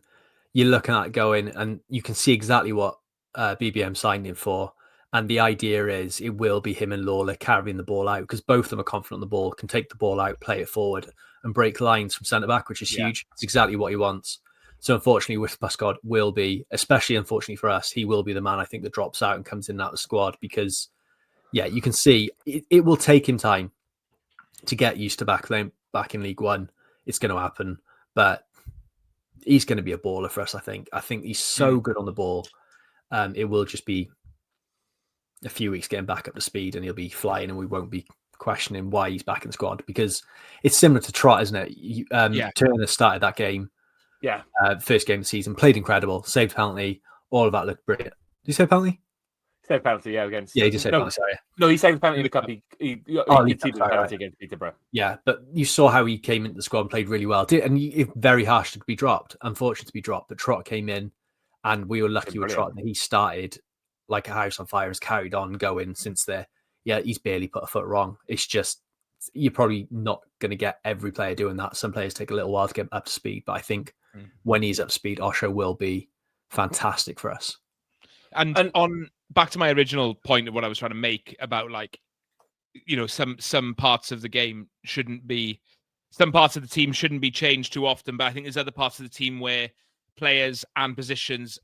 you're looking at it going, and you can see exactly what BBM signed him for. And the idea is it will be him and Lawler carrying the ball out because both of them are confident on the ball, can take the ball out, play it forward, and break lines from centre back, which is huge. It's exactly what he wants. So unfortunately, with Puskod will be, especially unfortunately for us, he will be the man I think that drops out and comes in and out of the squad because, you can see it will take him time to get used to back in League One. It's going to happen, but he's going to be a baller for us. I think he's so good on the ball. It will just be a few weeks getting back up to speed and he'll be flying and we won't be questioning why he's back in the squad because it's similar to Trott, isn't it? Turner started that game.
Yeah.
First game of the season, played incredible, saved penalty, all of that looked brilliant. Did you say penalty?
Saved penalty, against.
Yeah, he just saved penalty, sorry.
No, he saved penalty in the cup. He conceded the penalty against Peterborough.
Yeah, but you saw how he came into the squad and played really well. And very harsh to be dropped, unfortunate to be dropped, but Trott came in and we were lucky with Trott that he started like a house on fire, has carried on going since there. Yeah, he's barely put a foot wrong. It's just, you're probably not going to get every player doing that. Some players take a little while to get up to speed, but I think when he's up to speed, Osho will be fantastic for us.
And on back to my original point of what I was trying to make about some parts of the game some parts of the team shouldn't be changed too often, but I think there's other parts of the team where players and positions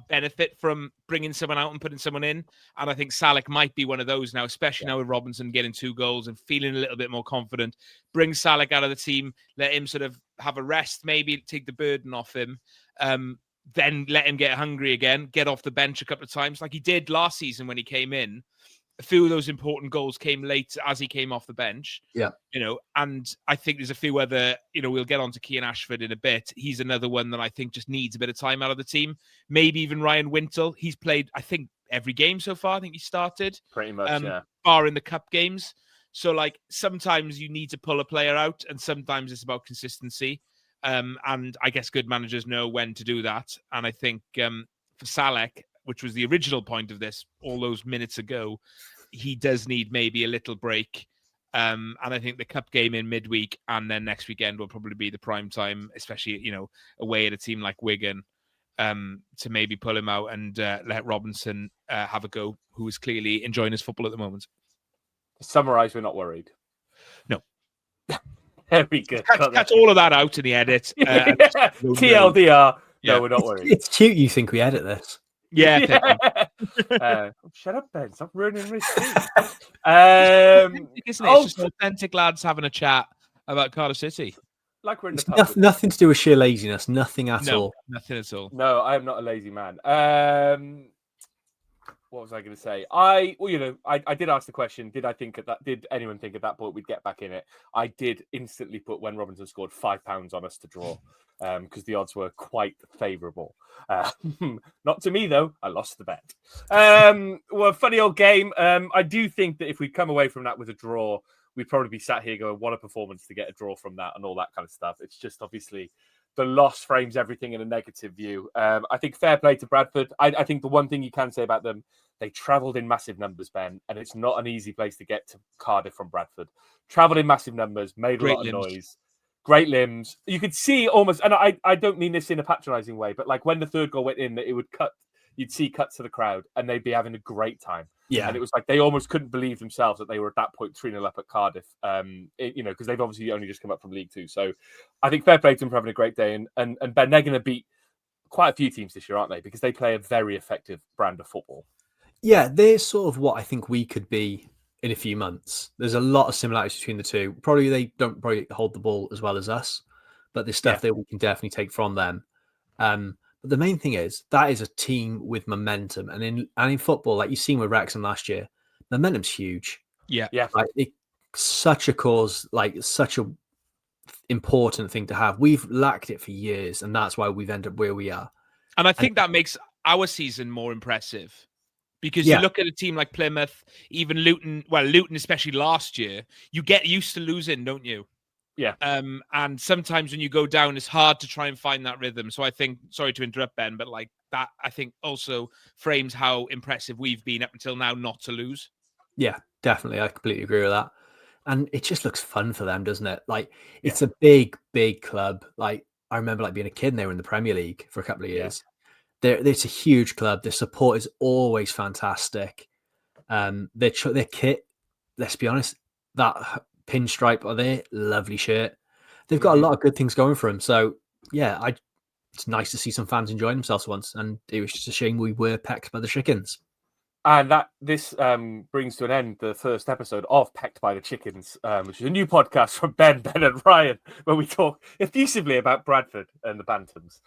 benefit from bringing someone out and putting someone in. And I think Salek might be one of those now, especially now with Robinson getting 2 goals and feeling a little bit more confident. Bring Salek out of the team, let him sort of have a rest, maybe take the burden off him. Then let him get hungry again, get off the bench a couple of times like he did last season when he came in. A few of those important goals came late as he came off the bench.
Yeah.
And I think there's a few other, we'll get on to Kean Ashford in a bit. He's another one that I think just needs a bit of time out of the team. Maybe even Ryan Wintle. He's played, I think, every game so far. I think he started.
Pretty much,
bar in the cup games. So, sometimes you need to pull a player out and sometimes it's about consistency. And I guess good managers know when to do that. And I think for Salek, which was the original point of this all those minutes ago, he does need maybe a little break. And I think the cup game in midweek and then next weekend will probably be the prime time, especially, away at a team like Wigan, to maybe pull him out and let Robinson have a go, who is clearly enjoying his football at the moment.
To summarise, we're not worried.
No.
Very good.
Catch all of that out in the edit.
TLDR. No, we're not worried.
It's cute you think we edit this.
Yeah.
Shut up, Ben. Stop ruining my scene.
Isn't it? It's just authentic lads having a chat about Cardiff City.
Like we're in the pub.
Nothing to do with sheer laziness. Nothing at all.
Nothing at all.
No, I am not a lazy man. What was I going to say? I did ask the question. Did anyone think at that point we'd get back in it? I did instantly put when Robinson scored £5 on us to draw. Because the odds were quite favourable. Not to me, though. I lost the bet. Well, funny old game. I do think that if we'd come away from that with a draw, we'd probably be sat here going, what a performance to get a draw from that and all that kind of stuff. It's just obviously the loss frames everything in a negative view. I think fair play to Bradford. I think the one thing you can say about them, they travelled in massive numbers, Ben, and it's not an easy place to get to Cardiff from Bradford. Travelled in massive numbers, made a lot of noise. Great limbs. You could see almost, and I don't mean this in a patronising way, but when the third goal went in, that it would cut, you'd see cuts to the crowd and they'd be having a great time.
Yeah.
And it was they almost couldn't believe themselves that they were at that point 3-0 up at Cardiff, because they've obviously only just come up from League Two. So I think fair play to them for having a great day. And Ben, they're going to beat quite a few teams this year, aren't they? Because they play a very effective brand of football.
Yeah, they're sort of what I think we could be in a few months. There's a lot of similarities between the two. Probably they don't probably hold the ball as well as us, but there's stuff that we can definitely take from them. But the main thing is that is a team with momentum, and in football, like you've seen with Wrexham last year, momentum's huge.
Yeah.
Like it's such a cause, like such a important thing to have. We've lacked it for years, and that's why we've ended up where we are.
And I think that makes our season more impressive. Because you look at a team like Plymouth, even Luton, Luton especially last year, you get used to losing, don't you?
Yeah.
And sometimes when you go down, it's hard to try and find that rhythm. So I think, sorry to interrupt, Ben, but like that, I think also frames how impressive we've been up until now not to lose.
Yeah, definitely. I completely agree with that. And it just looks fun for them, doesn't it? Like it's a big, big club. Like I remember like being a kid and they were in the Premier League for a couple of years. It's a huge club. The support is always fantastic. Their kit, let's be honest, that pinstripe are there, lovely shirt. They've got a lot of good things going for them. So yeah, it's nice to see some fans enjoying themselves once. And it was just a shame we were pecked by the chickens.
And this brings to an end the first episode of Pecked by the Chickens, which is a new podcast from Ben and Ryan, where we talk effusively about Bradford and the Bantams.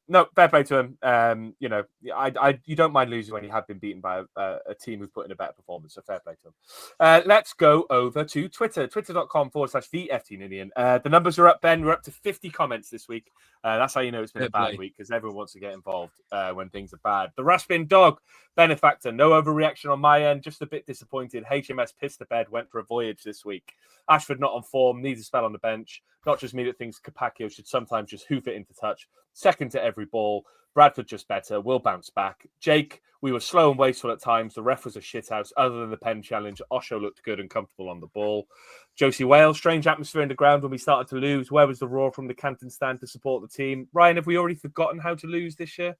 No, fair play to him. You don't mind losing when you have been beaten by a team who've put in a better performance, so fair play to him. Let's go over to Twitter, twitter.com/VFT Ninian. The numbers are up, Ben. We're up to 50 comments this week. That's how you know it's been a bad week, because everyone wants to get involved when things are bad. The Raspin Dog, benefactor, no overreaction on my end, just a bit disappointed. HMS pissed the bed, went for a voyage this week. Ashford not on form, needs a spell on the bench. Not just me that thinks Capaccio should sometimes just hoof it into touch. Second to every ball. Bradford just better, will bounce back. Jake, we were slow and wasteful at times. The ref was a shithouse. Other than the pen challenge, Osho looked good and comfortable on the ball. Josie Wales, strange atmosphere in the ground when we started to lose. Where was the roar from the Canton stand to support the team? Ryan, have we already forgotten how to lose this year?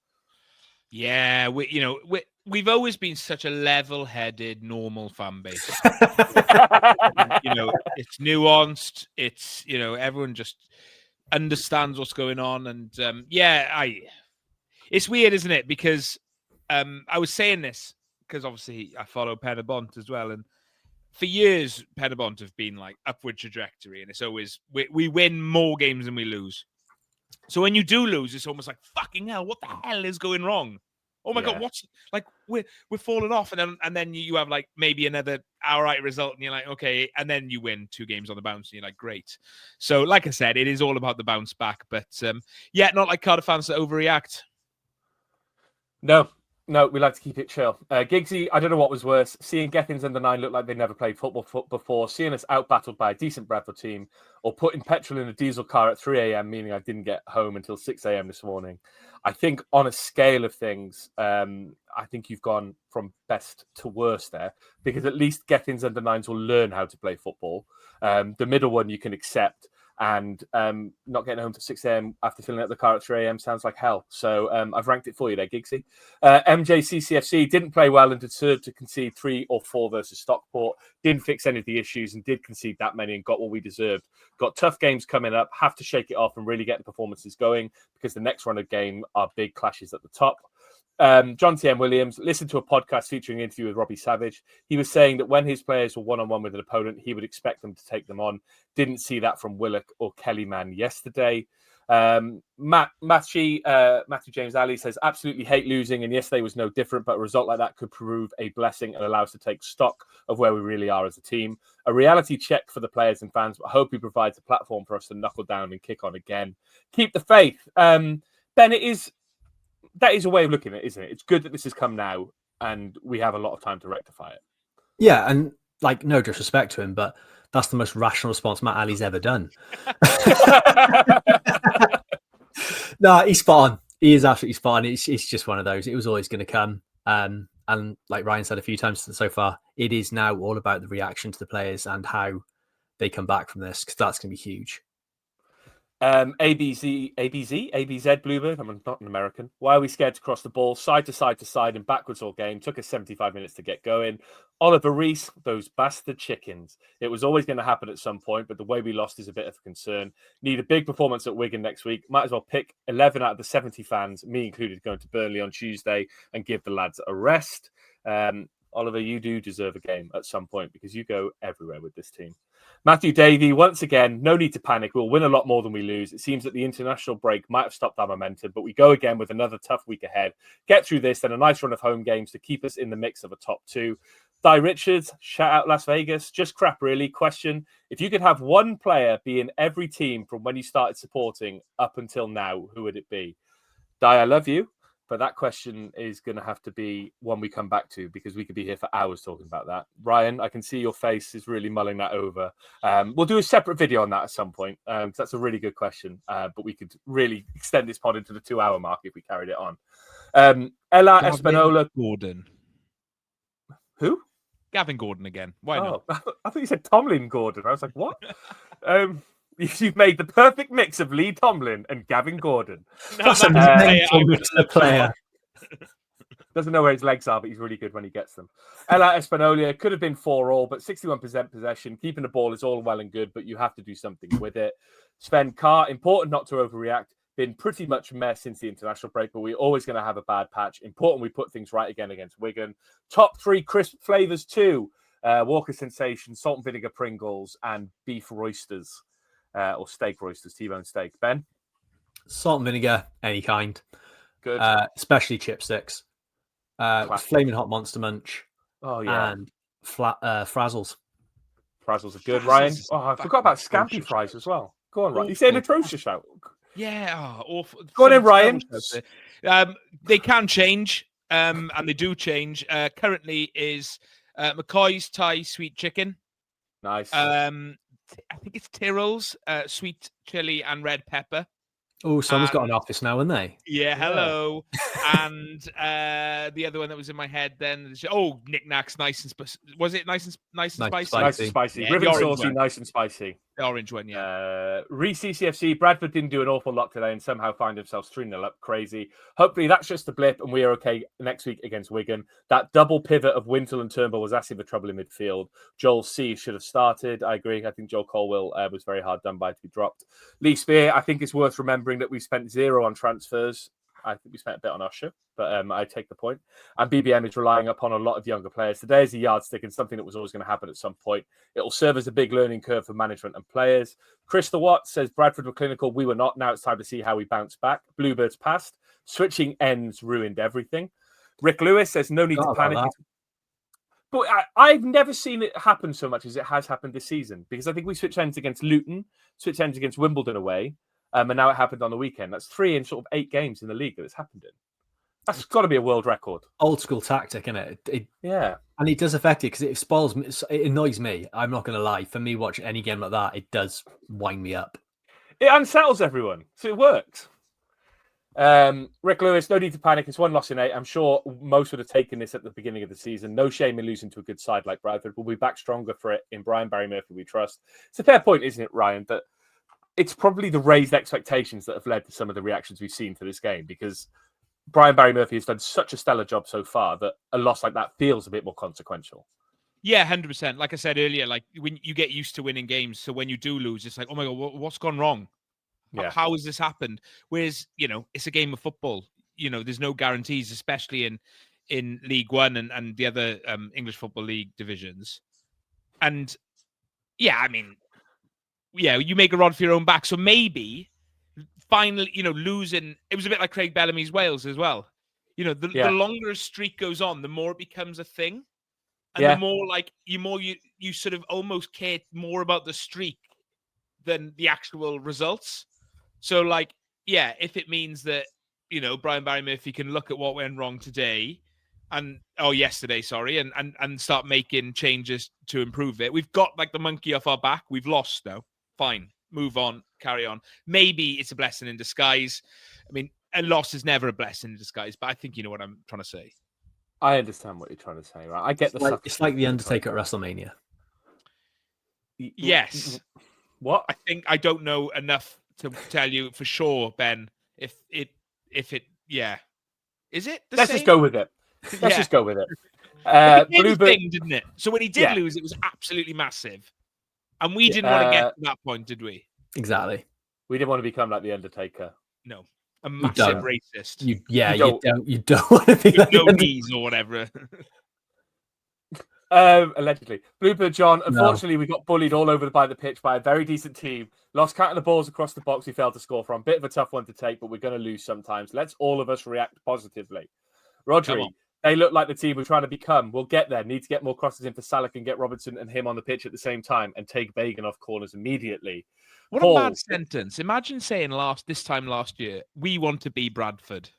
Yeah, we've always been such a level-headed, normal fan base. It's nuanced. It's everyone just understands what's going on, and it's weird, isn't it? Because I was saying this because obviously I follow Penabont as well, and for years Penabont have been like upward trajectory, and it's always we win more games than we lose. So when you do lose, it's almost like fucking hell. What the hell is going wrong? Oh my god, what's like we're falling off, and then you have like maybe another all right result, and you're like okay, and then you win 2 games on the bounce, and you're like great. So like I said, it is all about the bounce back, but not like Cardiff fans that overreact.
No, we like to keep it chill. Giggsy, I don't know what was worse. Seeing Gethins under 9 look like they never played football before, seeing us out-battled by a decent Bradford team, or putting petrol in a diesel car at 3 a.m., meaning I didn't get home until 6 a.m. this morning. I think on a scale of things, I think you've gone from best to worst there, because at least Gethins under 9s will learn how to play football. The middle one you can accept. And not getting home to 6 a.m. after filling up the car at 3 a.m. sounds like hell. So I've ranked it for you there, Giggsy. MJCCFC didn't play well and deserved to concede 3 or 4 versus Stockport. Didn't fix any of the issues and did concede that many and got what we deserved. Got tough games coming up. Have to shake it off and really get the performances going, because the next run of game are big clashes at the top. John T.M. Williams listened to a podcast featuring an interview with Robbie Savage. He was saying that when his players were one-on-one with an opponent, he would expect them to take them on. Didn't see that from Willock or Kellyman yesterday. Matthew James Ali says, absolutely hate losing, and yesterday was no different, but a result like that could prove a blessing and allow us to take stock of where we really are as a team. A reality check for the players and fans, but I hope he provides a platform for us to knuckle down and kick on again. Keep the faith. Ben, that is a way of looking at it, isn't it? It's good that this has come now and we have a lot of time to rectify it.
Yeah, and like no disrespect to him, but that's the most rational response Matt Ali's ever done. No, he's spot on. He is absolutely spot on. It's just one of those. It was always going to come. And like Ryan said a few times so far, it is now all about the reaction to the players and how they come back from this, because that's going to be huge.
ABZ Bluebird. I'm not an American. Why are we scared to cross the ball side to side to side and backwards all game? Took us 75 minutes to get going. Oliver Rees, those bastard chickens. It was always going to happen at some point, but the way we lost is a bit of a concern. Need a big performance at Wigan next week. Might as well pick 11 out of the 70 fans, me included, going to Burnley on Tuesday and give the lads a rest. Oliver, you do deserve a game at some point because you go everywhere with this team. Matthew Davey, once again, no need to panic. We'll win a lot more than we lose. It seems that the international break might have stopped our momentum, but we go again with another tough week ahead. Get through this, then a nice run of home games to keep us in the mix of a top 2. Di Richards, shout out Las Vegas. Just crap, really. Question, if you could have one player be in every team from when you started supporting up until now, who would it be? Di, I love you. But that question is going to have to be one we come back to because we could be here for hours talking about that. Ryan, I can see your face is really mulling that over. We'll do a separate video on that at some point. That's a really good question. But we could really extend this pod into the 2-hour mark if we carried it on. Ella Espinola.
Gordon.
Who?
Gavin Gordon again. Why not?
I thought you said Tomlin Gordon. I was like, what? You've made the perfect mix of Lee Tomlin and Gavin Gordon.
That's a mental mix of player.
Doesn't know where his legs are, but he's really good when he gets them. Ella Espinola could have been 4-all, but 61% possession. Keeping the ball is all well and good, but you have to do something with it. Sven Carr, important not to overreact. Been pretty much a mess since the international break, but we're always going to have a bad patch. Important we put things right again against Wigan. Top 3 crisp flavours too. Walker Sensation, salt and vinegar Pringles, and beef roysters. Or steak roysters, T-bone steak. Ben?
Salt and vinegar, any kind.
Good.
Especially chipsticks. Flaming hot Monster Munch.
Oh, yeah.
And Frazzles.
Frazzles are good. Ryan? Oh, I forgot about Scampi fries as well. Go on, Ryan. You say an atrocious shout.
Yeah, awful.
Go on in, Ryan.
They can change, and they do change. Currently is McCoy's Thai sweet chicken.
Nice.
I think it's Tyrrell's sweet chili and red pepper.
Oh, someone's got an office now, haven't they?
Yeah, hello. And the other one that was in my head then, Knick-Knack's nice and spicy. Was it nice and spicy?
Nice and spicy.
Yeah,
Ribbon saucy, nice and spicy.
The orange one, yeah.
CFC, Bradford didn't do an awful lot today and somehow find themselves 3-0 up. Crazy. Hopefully that's just a blip and we are okay next week against Wigan. That double pivot of Wintle and Turnbull was actually the trouble in midfield. Joel C should have started. I agree. I think Joel Colwell was very hard done by to be dropped. Lee Spear, I think it's worth remembering that we spent 0 on transfers. I think we spent a bit on Usher, but I take the point. And BBM is relying upon a lot of younger players. Today is a yardstick and something that was always going to happen at some point. It will serve as a big learning curve for management and players. Chris the Watt says Bradford were clinical. We were not. Now it's time to see how we bounce back. Bluebirds passed. Switching ends ruined everything. Rick Lewis says no need to panic. But I've never seen it happen so much as it has happened this season because I think we switched ends against Luton, switched ends against Wimbledon away. And now it happened on the weekend. That's 3 in sort of 8 games in the league that it's happened in. That's got to be a world record.
Old school tactic, isn't it?
Yeah.
And it does affect it because it spoils me. It annoys me. I'm not going to lie. For me, watching any game like that, it does wind me up.
It unsettles everyone. So it works. Rick Lewis, no need to panic. It's 1 loss in 8. I'm sure most would have taken this at the beginning of the season. No shame in losing to a good side like Bradford. We'll be back stronger for it in Brian Barry Murphy, we trust. It's a fair point, isn't it, Ryan, that it's probably the raised expectations that have led to some of the reactions we've seen to this game because Brian Barry Murphy has done such a stellar job so far that a loss like that feels a bit more consequential.
Yeah, 100%. Like I said earlier, like when you get used to winning games, so when you do lose, it's like, oh my God, what's gone wrong?
Yeah.
How has this happened? Whereas, it's a game of football. There's no guarantees, especially in League One and the other English Football League divisions. And yeah, I mean, you make a rod for your own back. So maybe finally, losing, it was a bit like Craig Bellamy's Wales as well. The longer a streak goes on, the more it becomes a thing. And the more like you sort of almost care more about the streak than the actual results. So like, if it means that, Brian Barry Murphy can look at what went wrong today yesterday, sorry, and start making changes to improve it. We've got like the monkey off our back. We've lost now. Fine. Move on. Carry on. Maybe it's a blessing in disguise. I mean, a loss is never a blessing in disguise, but I think you know what I'm trying to say.
I understand what you're trying to say, right? I get
it's like the Undertaker at WrestleMania.
Yes.
What?
I don't know enough to tell you for sure, Ben, if it, is it the
Let's
same?
just go with it. Let's just go with it.
It became a
Bluebird,
thing, didn't it? So when he did lose, it was absolutely massive, and we didn't want to get to that point, did we?
Exactly.
We didn't want to become like the Undertaker.
No, a massive racist.
You don't want to be like
no knees or whatever.
Allegedly. Bluebird John, unfortunately, we got bullied all over by the pitch by a very decent team. Lost count of the balls across the box we failed to score from. Bit of a tough one to take, but we're going to lose sometimes. Let's all of us react positively. Rodri, they look like the team we're trying to become. We'll get there. Need to get more crosses in for Salah and get Robertson and him on the pitch at the same time and take Bagan off corners immediately.
What a mad sentence. Imagine saying this time last year, we want to be Bradford.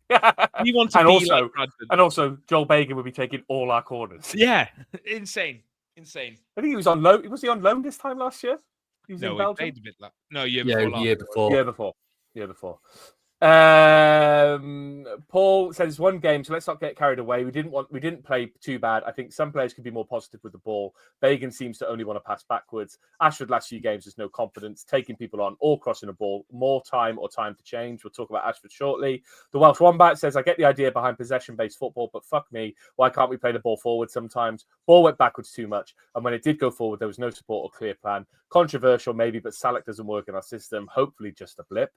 We want to be like Bradford.
And also, Joel Bagan would be taking all our corners.
Yeah, insane.
I think he was on loan. Was he on loan this time last year? He was in Belgium?
He played a bit like... No, year before.
Paul says one game, so let's not get carried away. We didn't play too bad. I think some players could be more positive with the ball. Bagan seems to only want to pass backwards. Ashford last few games has no confidence, taking people on or crossing a ball. More time or time to change. We'll talk about Ashford shortly. The Welsh Wombat says, I get the idea behind possession-based football, but fuck me. Why can't we play the ball forward sometimes? Ball went backwards too much, and when it did go forward, there was no support or clear plan. Controversial maybe, but Salak doesn't work in our system. Hopefully just a blip.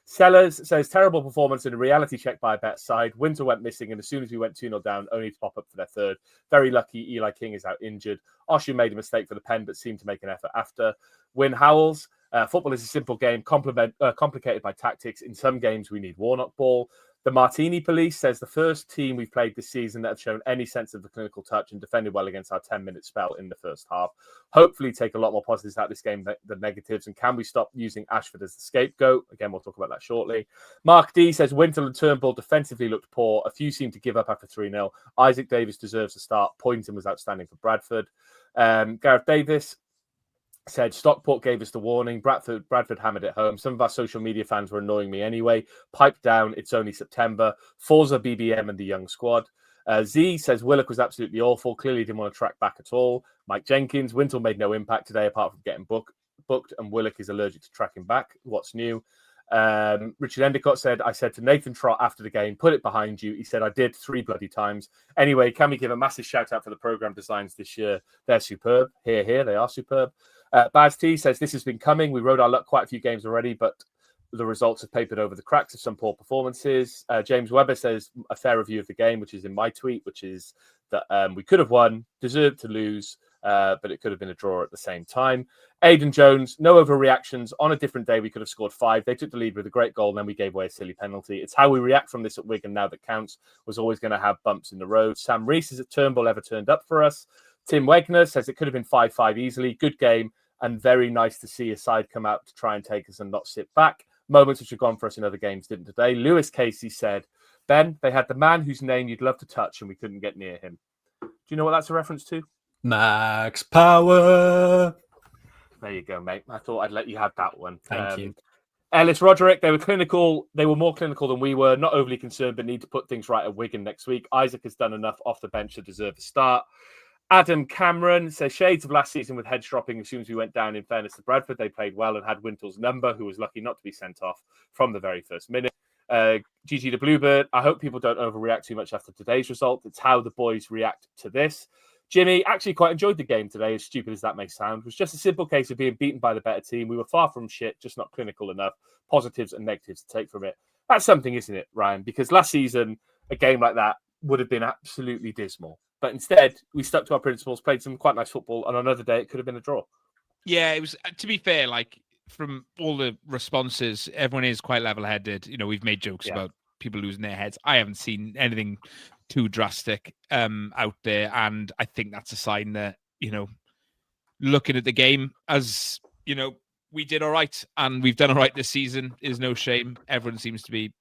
Sellers says, terrible performance in a reality check by a better side. Winter went missing, and as soon as we went 2-0 down, only to pop up for their third. Very lucky Eli King is out injured. Oshu made a mistake for the pen, but seemed to make an effort after. Win Howells. Football is a simple game, complicated by tactics. In some games, we need Warnock ball. The Martini Police says the first team we've played this season that have shown any sense of the clinical touch and defended well against our 10-minute spell in the first half. Hopefully take a lot more positives out of this game than negatives. And can we stop using Ashford as the scapegoat? Again, we'll talk about that shortly. Mark D says Winter and Turnbull defensively looked poor. A few seemed to give up after 3-0. Isaac Davis deserves a start. Poynton was outstanding for Bradford. Gareth Davis said Stockport gave us the warning. Bradford hammered it home. Some of our social media fans were annoying me anyway. Pipe down. It's only September. Forza BBM and the young squad. Z says Willock was absolutely awful. Clearly didn't want to track back at all. Mike Jenkins, Wintle made no impact today apart from getting booked, and Willock is allergic to tracking back. What's new? Richard Endicott said, I said to Nathan Trott after the game, put it behind you. He said, I did 3 bloody times. Anyway, can we give a massive shout out for the program designs this year? They're superb. Here, they are superb. Baz T says, this has been coming. We rode our luck quite a few games already, but the results have papered over the cracks of some poor performances. James Webber says a fair review of the game, which is in my tweet, which is that we could have won, deserved to lose, but it could have been a draw at the same time. Aidan Jones, no overreactions. On a different day, we could have scored 5. They took the lead with a great goal, and then we gave away a silly penalty. It's how we react from this at Wigan now that counts. Was always going to have bumps in the road. Sam Rees is at Turnbull ever turned up for us. Tim Wegner says it could have been 5-5 easily. Good game, and very nice to see a side come out to try and take us and not sit back. Moments which have gone for us in other games didn't today. Lewis Casey said, Ben, they had the man whose name you'd love to touch, and we couldn't get near him. Do you know what that's a reference to?
Max Power.
There you go, mate. I thought I'd let you have that one.
Thank you.
Ellis Roderick, they were clinical. They were more clinical than we were. Not overly concerned, but need to put things right at Wigan next week. Isaac has done enough off the bench to deserve a start. Adam Cameron says shades of last season with hedge dropping as soon as we went down. In fairness to Bradford, they played well and had Wintel's number, who was lucky not to be sent off from the very first minute. GG the Bluebird, I hope people don't overreact too much after today's result. It's how the boys react to this. Jimmy actually quite enjoyed the game today, as stupid as that may sound. It was just a simple case of being beaten by the better team. We were far from shit, just not clinical enough. Positives and negatives to take from it. That's something, isn't it, Ryan? Because last season, a game like that would have been absolutely dismal. But instead, we stuck to our principles, played some quite nice football, and on another day, it could have been a draw.
Yeah, it was, to be fair, like, from all the responses, everyone is quite level-headed. You know, we've made jokes about people losing their heads. I haven't seen anything too drastic out there, and I think that's a sign that, you know, looking at the game as, you know, we did all right, and we've done all right this season is no shame. Everyone seems to be,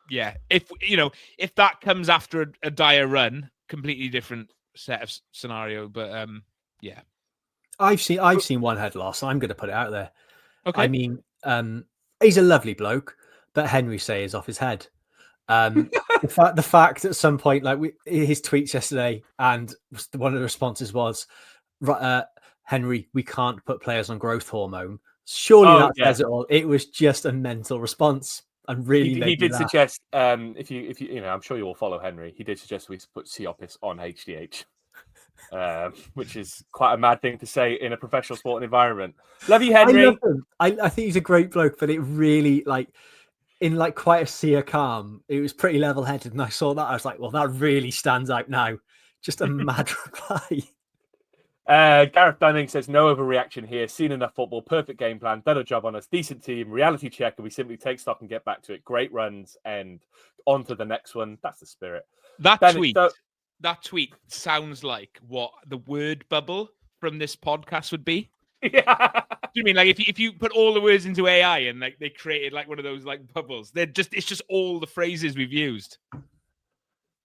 if that comes after a dire run, completely different set of scenario, but
I've seen one head loss. I'm going to put it out there.
Okay.
I mean, he's a lovely bloke, but Henry say is off his head. The fact at some point, like his tweets yesterday, and one of the responses was, Henry, we can't put players on growth hormone Surely that says it all. It was just a mental response. And really,
he did suggest if you I'm sure you will follow Henry. He did suggest we put Siopis on HDH, which is quite a mad thing to say in a professional sporting environment. Love you, Henry.
I love him. I think he's a great bloke, but it really in quite a sea of calm. It was pretty level headed, and I saw that. I was like, well, that really stands out now. Just a mad reply.
Gareth Dunning says, no overreaction here. Seen enough football. Perfect game plan. Done a job on us. Decent team. Reality check. And we simply take stock and get back to it. Great runs and on to the next one. That's the spirit.
That tweet sounds like what the word bubble from this podcast would be.
Yeah.
Do you mean if you put all the words into AI and they created one of those bubbles? It's just all the phrases we've used.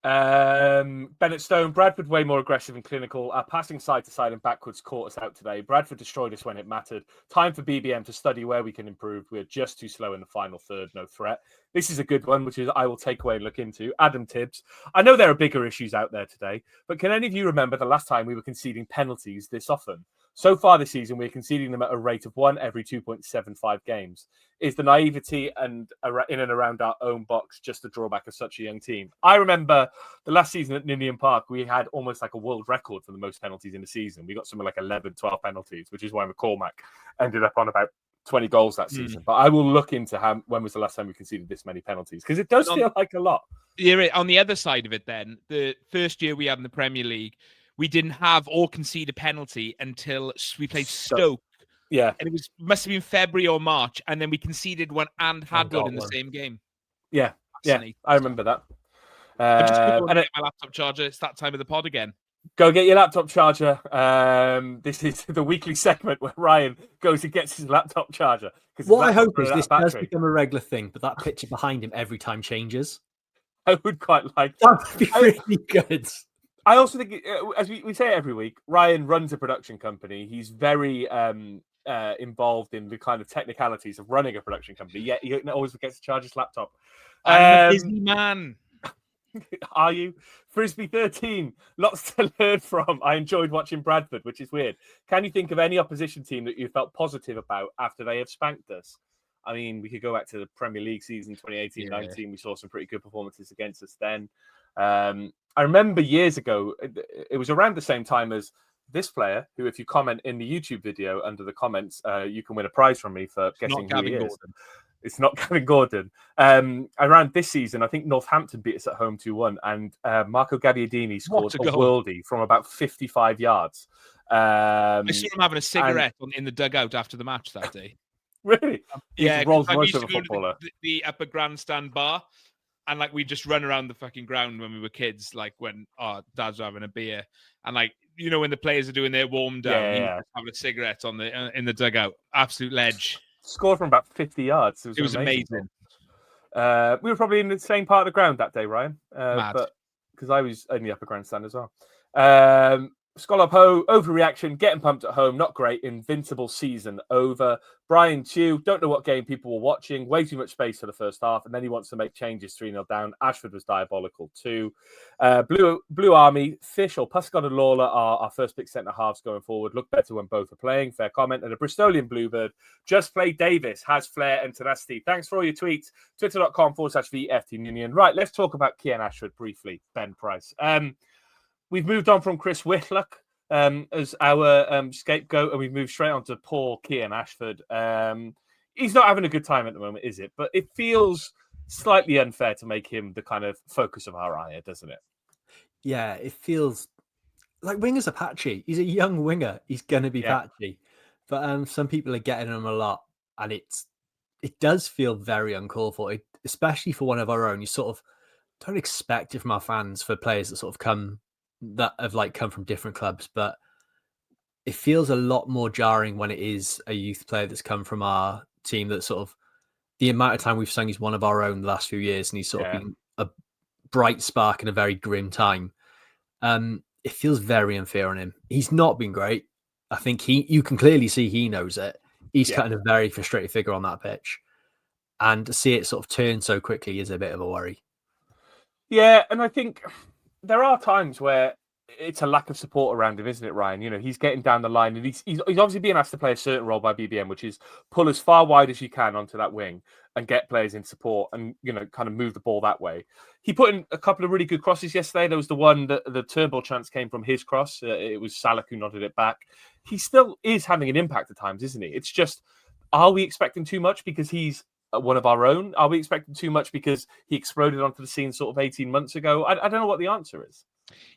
Bennett Stone, Bradford way more aggressive and clinical. Our passing side to side and backwards caught us out today. Bradford destroyed us when it mattered. Time for BBM to study where we can improve. We're just too slow in the final third. No threat. This is a good one, which is I will take away and look into. Adam Tibbs. I know there are bigger issues out there today, but can any of you remember the last time we were conceding penalties this often? So far this season, we're conceding them at a rate of 1 every 2.75 games. Is the naivety and in and around our own box just a drawback of such a young team? I remember the last season at Ninian Park, we had almost like a world record for the most penalties in the season. We got something like 11, 12 penalties, which is why McCormack ended up on about 20 goals that season. But I will look into when was the last time we conceded this many penalties, because it does feel like a lot.
Yeah, on the other side of it then, the first year we had in the Premier League, we didn't have or concede a penalty until we played Stoke.
Yeah.
And it must have been February or March, and then we conceded one and had one in the same game.
Yeah. Yeah, I remember that.
I'm just going to get my laptop charger. It's that time of the pod again.
Go get your laptop charger. This is the weekly segment where Ryan goes and gets his laptop charger.
What I hope is this does become a regular thing, but that picture behind him every time changes.
I would quite like
that. That would be really good.
I also think, as we say every week, Ryan runs a production company. He's very involved in the kind of technicalities of running a production company, yet he always forgets to charge his laptop.
I'm a busy man.
Are you? Frisbee 13, lots to learn from. I enjoyed watching Bradford, which is weird. Can you think of any opposition team that you felt positive about after they have spanked us? I mean, we could go back to the Premier League season 2018-19. We saw some pretty good performances against us then. I remember years ago, it was around the same time as this player, who, if you comment in the YouTube video under the comments, you can win a prize from me for guessing who he is. Gordon. It's not Gavin Gordon. Around this season, I think Northampton beat us at home 2-1, and Marco Gabbiadini scored a worldie from about 55 yards.
I saw him having a cigarette in the dugout after the match that day.
Really?
Yeah,
Rolls Royce of a footballer.
The upper grandstand bar. And we just run around the fucking ground when we were kids, when our dads were having a beer, and when the players are doing their warm down, having a cigarette on in the dugout. Absolute ledge.
Scored from about 50 yards. It was amazing. We were probably in the same part of the ground that day, Ryan. But because I was in the upper grandstand as well. Scallop Ho, overreaction, getting pumped at home, not great, invincible season over. Brian Chew, don't know what game people were watching, way too much space for the first half, and then he wants to make changes 3-0 down. Ashford was diabolical too. Blue Army, Fish or Puscott and Lawler are our first pick centre-halves going forward. Look better when both are playing, fair comment. And a Bristolian Bluebird, just play Davis, has flair and tenacity. Thanks for all your tweets, twitter.com/VFT Ninian. Right, let's talk about Kian Ashford briefly, Ben Price. We've moved on from Chris Whitlock as our scapegoat, and we've moved straight on to poor Kian Ashford. He's not having a good time at the moment, is it? But it feels slightly unfair to make him the kind of focus of our ire, doesn't it?
Yeah, it feels like wingers are patchy. He's a young winger. He's going to be patchy. But some people are getting him a lot, and it does feel very uncalled for, especially for one of our own. You sort of don't expect it from our fans for players that sort of come from different clubs, but it feels a lot more jarring when it is a youth player that's come from our team. That sort of the amount of time we've sung he's one of our own the last few years, and he's sort of been a bright spark in a very grim time. It feels very unfair on him. He's not been great. I think you can clearly see he knows it. He's cutting a very frustrated figure on that pitch, and to see it sort of turn so quickly is a bit of a worry.
Yeah, and I think there are times where it's a lack of support around him, isn't it, Ryan? You know, he's getting down the line, and he's obviously being asked to play a certain role by BBM, which is pull as far wide as you can onto that wing and get players in support, and kind of move the ball that way. He put in a couple of really good crosses yesterday. There was the one that the Turnbull chance came from his cross. It was Salah who nodded it back. He still is having an impact at times, isn't he? It's just, are we expecting too much because he's one of our own? Are we expecting too much because he exploded onto the scene sort of 18 months ago? I don't know what the answer is.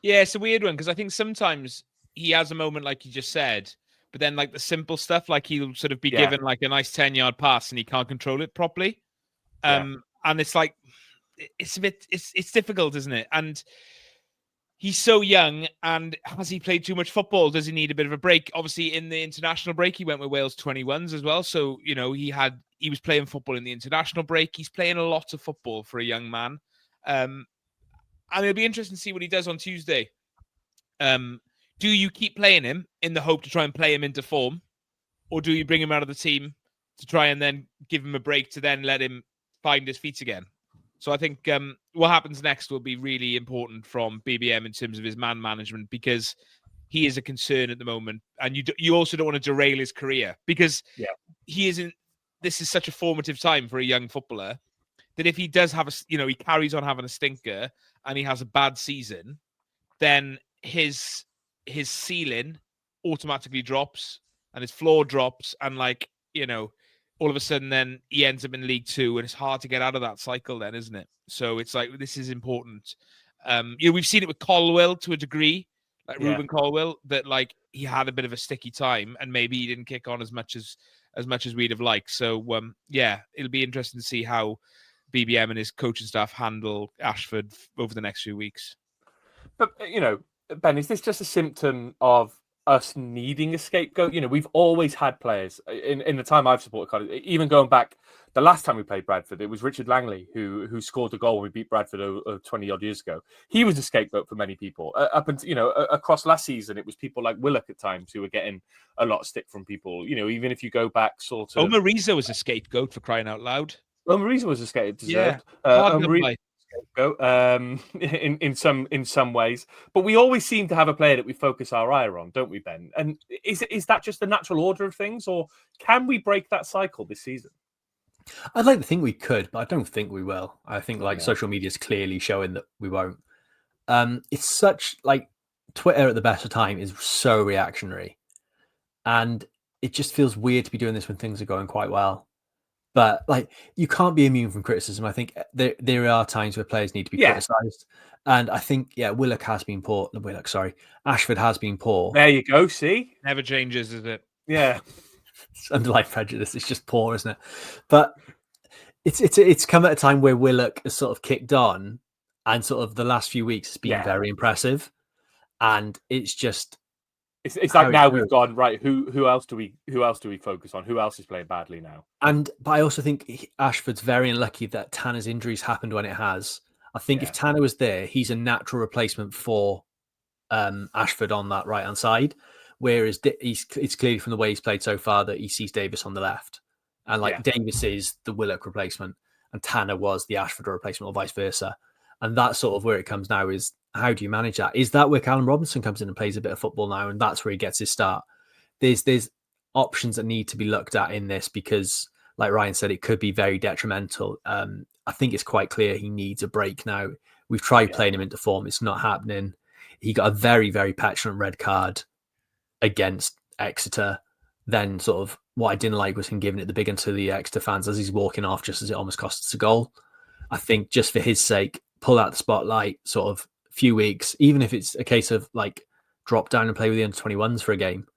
Yeah, it's a weird one because I think sometimes he has a moment like you just said, but then like the simple stuff, like he'll sort of be given like a nice 10-yard pass and he can't control it properly. And it's like, it's a bit, it's difficult, isn't it? And he's so young, and has he played too much football? Does he need a bit of a break? Obviously, in the international break, he went with Wales 21s as well. So, he was playing football in the international break. He's playing a lot of football for a young man. And it'll be interesting to see what he does on Tuesday. Do you keep playing him in the hope to try and play him into form? Or do you bring him out of the team to try and then give him a break to then let him find his feet again? So I think what happens next will be really important from BBM in terms of his man management, because he is a concern at the moment. And you also don't want to derail his career, because this is such a formative time for a young footballer, that if he does have he carries on having a stinker and he has a bad season, then his ceiling automatically drops and his floor drops, and all of a sudden then he ends up in League Two, and it's hard to get out of that cycle then, isn't it? So it's like, this is important. We've seen it with Colwill to a degree, Ruben Colwill, that he had a bit of a sticky time and maybe he didn't kick on as much as we'd have liked. So it'll be interesting to see how BBM and his coaching staff handle Ashford over the next few weeks.
But, Ben, is this just a symptom of us needing a scapegoat? We've always had players in the time I've supported Cardiff, even going back the last time we played Bradford. It was Richard Langley who scored the goal when we beat Bradford 20 odd years ago. He was a scapegoat for many people. Up until across last season, it was people like Willock at times who were getting a lot of stick from people. Even if you go back sort of,
Marizo was a scapegoat, for crying out loud.
Marizo was a scapegoat, deserved. In some ways, but we always seem to have a player that we focus our ire on, don't we, Ben? And is that just the natural order of things, or can we break that cycle this season?
I'd like to think we could, but I don't think we will. I think social media is clearly showing that we won't. It's such Twitter at the best of time is so reactionary, and it just feels weird to be doing this when things are going quite well. But you can't be immune from criticism. I think there are times where players need to be criticised, and I think Willock has been poor. Ashford has been poor.
There you go. See,
never changes, is it?
Yeah,
it's underlying prejudice. It's just poor, isn't it? But it's come at a time where Willock has sort of kicked on, and sort of the last few weeks has been very impressive, and it's just.
It's like now we've gone right. Who else do we focus on? Who else is playing badly now?
But I also think Ashford's very unlucky that Tanner's injuries happened when it has. I think if Tanner was there, he's a natural replacement for Ashford on that right hand side. Whereas it's clearly from the way he's played so far that he sees Davis on the left, and Davis is the Willock replacement, and Tanner was the Ashford replacement, or vice versa. And that's sort of where it comes now, is how do you manage that? Is that where Callum Robinson comes in and plays a bit of football now, and that's where he gets his start? There's options that need to be looked at in this, because, like Ryan said, it could be very detrimental. I think it's quite clear he needs a break now. We've tried playing him into form. It's not happening. He got a very, very petulant red card against Exeter. Then sort of what I didn't like was him giving it the big one to the Exeter fans as he's walking off, just as it almost cost us a goal. I think just for his sake, pull out the spotlight sort of few weeks, even if it's a case of drop down and play with the under-21s for a game,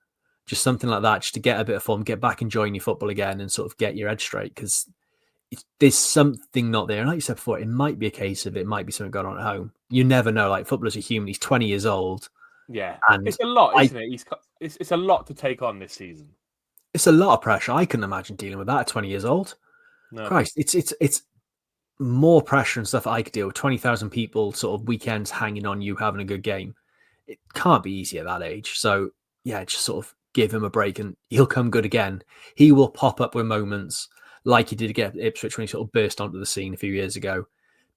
just something like that, just to get a bit of form, get back enjoying your football again, and sort of get your head straight, because there's something not there. And like you said before, it might be a case of it might be something going on at home. You never know. Footballers are human. He's 20 years old.
Yeah, and it's a lot, isn't it? It's a lot to take on this season.
It's a lot of pressure. I couldn't imagine dealing with that at 20 years old. No. Christ, it's more pressure and stuff I could deal with. 20,000 people sort of weekends hanging on you, having a good game. It can't be easy at that age. So just sort of give him a break and he'll come good again. He will pop up with moments like he did against Ipswich when he sort of burst onto the scene a few years ago.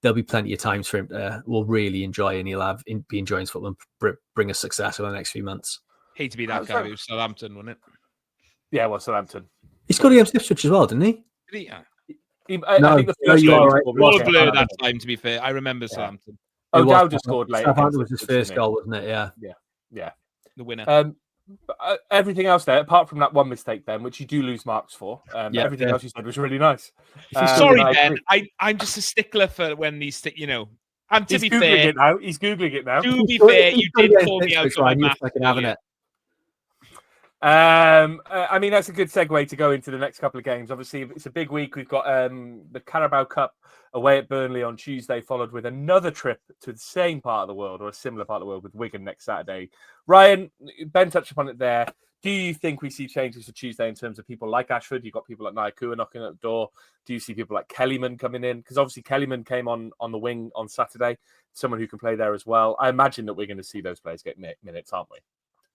there'll be plenty of times for him to will really enjoy, and he'll be enjoying his football and bring us success over the next few months.
Hate to be that guy. It was Southampton, wasn't it?
Yeah, well, Southampton.
He scored against Ipswich as well, didn't he?
Did he?
I think the first
you
goal
are right.
All blur that time, to be fair. I remember Southampton.
O'Dowd just scored late.
Southampton was his first goal, wasn't it?
Yeah.
The winner.
Everything else there, apart from that one mistake, Ben, which you do lose marks for. Everything else you said was really nice.
Sorry, Ben. I'm just a stickler for when these, And to be fair,
he's googling it now.
To be fair, you did call me out on my math.
I mean, that's a good segue to go into the next couple of games. Obviously, it's a big week. We've got the Carabao Cup away at Burnley on Tuesday, followed with another trip to the same part of the world or a similar part of the world with Wigan next Saturday. Ryan, Ben touched upon it there. Do you think we see changes for Tuesday in terms of people like Ashford? You've got people like Naikua knocking at the door. Do you see people like Kellyman coming in? Because obviously Kellyman came on the wing on Saturday, someone who can play there as well. I imagine that we're going to see those players get minutes, aren't we?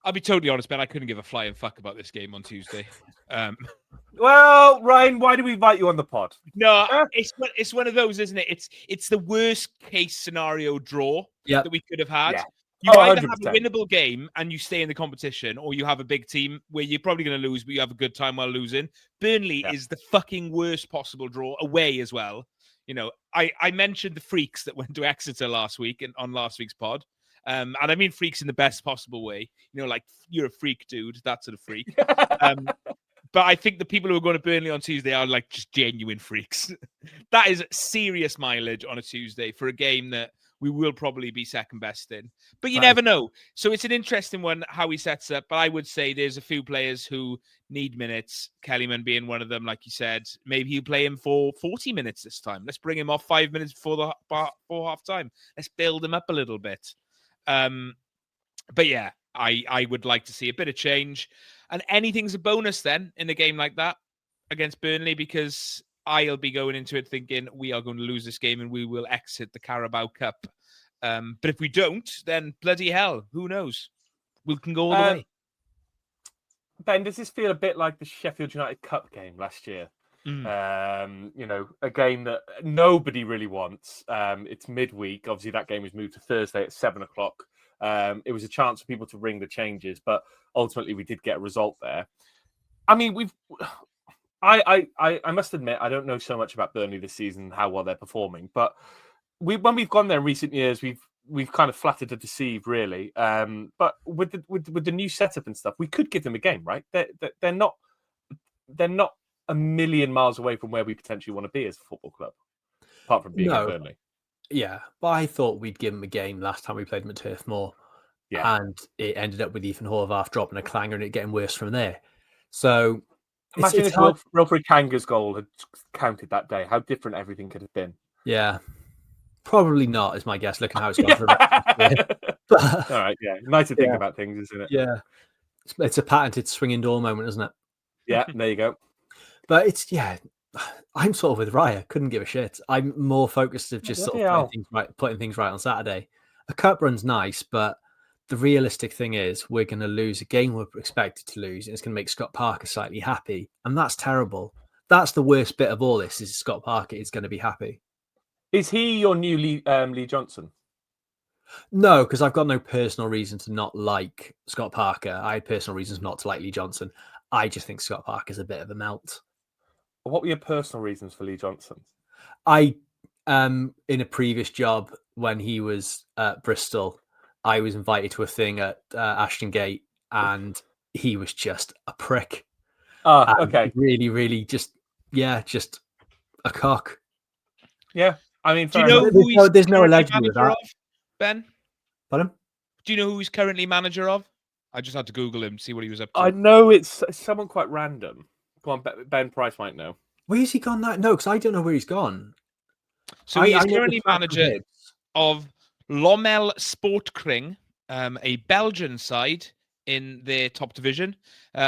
I'll be totally honest, Ben. I couldn't give a flying fuck about this game on Tuesday.
Well, Ryan, why do we invite you on the pod?
No, it's one of those, isn't it? It's the worst case scenario draw that we could have had. Yeah. You either 100%. Have a winnable game and you stay in the competition, or you have a big team where you're probably going to lose, but you have a good time while losing. Burnley is the fucking worst possible draw away as well. You know, I mentioned the freaks that went to Exeter last week on last week's pod. And I mean freaks in the best possible way. You know, like, you're a freak, dude. That sort of freak. But I think the people who are going to Burnley on Tuesday are like just genuine freaks. That is serious mileage on a Tuesday for a game that we will probably be second best in. But you never know. So it's an interesting one how he sets up. But I would say there's a few players who need minutes. Kellyman being one of them, like you said. Maybe you play him for 40 minutes this time. Let's bring him off 5 minutes before half time. Let's build him up a little bit. But yeah, I would like to see a bit of change, and anything's a bonus then in a game like that against Burnley, because I'll be going into it thinking we are going to lose this game and we will exit the Carabao Cup. But if we don't, then bloody hell, who knows? We can go all the way.
Ben, does this feel a bit like the Sheffield United Cup game last year? You know, a game that nobody really wants. It's midweek. Obviously, that game was moved to Thursday at 7:00. It was a chance for people to ring the changes, but ultimately we did get a result there. I mean, I must admit, I don't know so much about Burnley this season, how well they're performing, but when we've gone there in recent years, we've kind of flattered to deceive, really. But with the new setup and stuff, we could give them a game, right? They're not a million miles away from where we potentially want to be as a football club, apart from being at Burnley.
Yeah, but I thought we'd give them a game last time we played them at Turf Moor, and it ended up with Ethan Horvath dropping a clanger and it getting worse from there. So
imagine if Wilfried Kanga's goal had counted that day, how different everything could have been.
Yeah, probably not, is my guess, looking how it's gone for the
All right, yeah. Nice to think about things, isn't it?
Yeah. It's a patented swinging door moment, isn't it?
Yeah, there you go.
But I'm sort of with Raya. Couldn't give a shit. I'm more focused of just sort of putting things right on Saturday. A cup run's nice, but the realistic thing is we're going to lose a game we're expected to lose, and it's going to make Scott Parker slightly happy, and that's terrible. That's the worst bit of all this, is Scott Parker is going to be happy.
Is he your new Lee Johnson?
No, because I've got no personal reason to not like Scott Parker. I had personal reasons not to like Lee Johnson. I just think Scott Parker's a bit of a melt.
What were your personal reasons for Lee Johnson?
I, in a previous job when he was at Bristol, I was invited to a thing at Ashton Gate, and he was just a prick.
Okay.
Really, really just a cock.
Yeah. I mean,
do you know who
there's no alleged
manager of, Ben?
Pardon?
Do you know who he's currently manager of? I just had to Google him, see what he was up to.
I know it's someone quite random. Go on, Ben Price might know.
Where's he gone now? No, because I don't know where he's gone.
So he is currently manager of Lommel Sportkring, a Belgian side in their top division,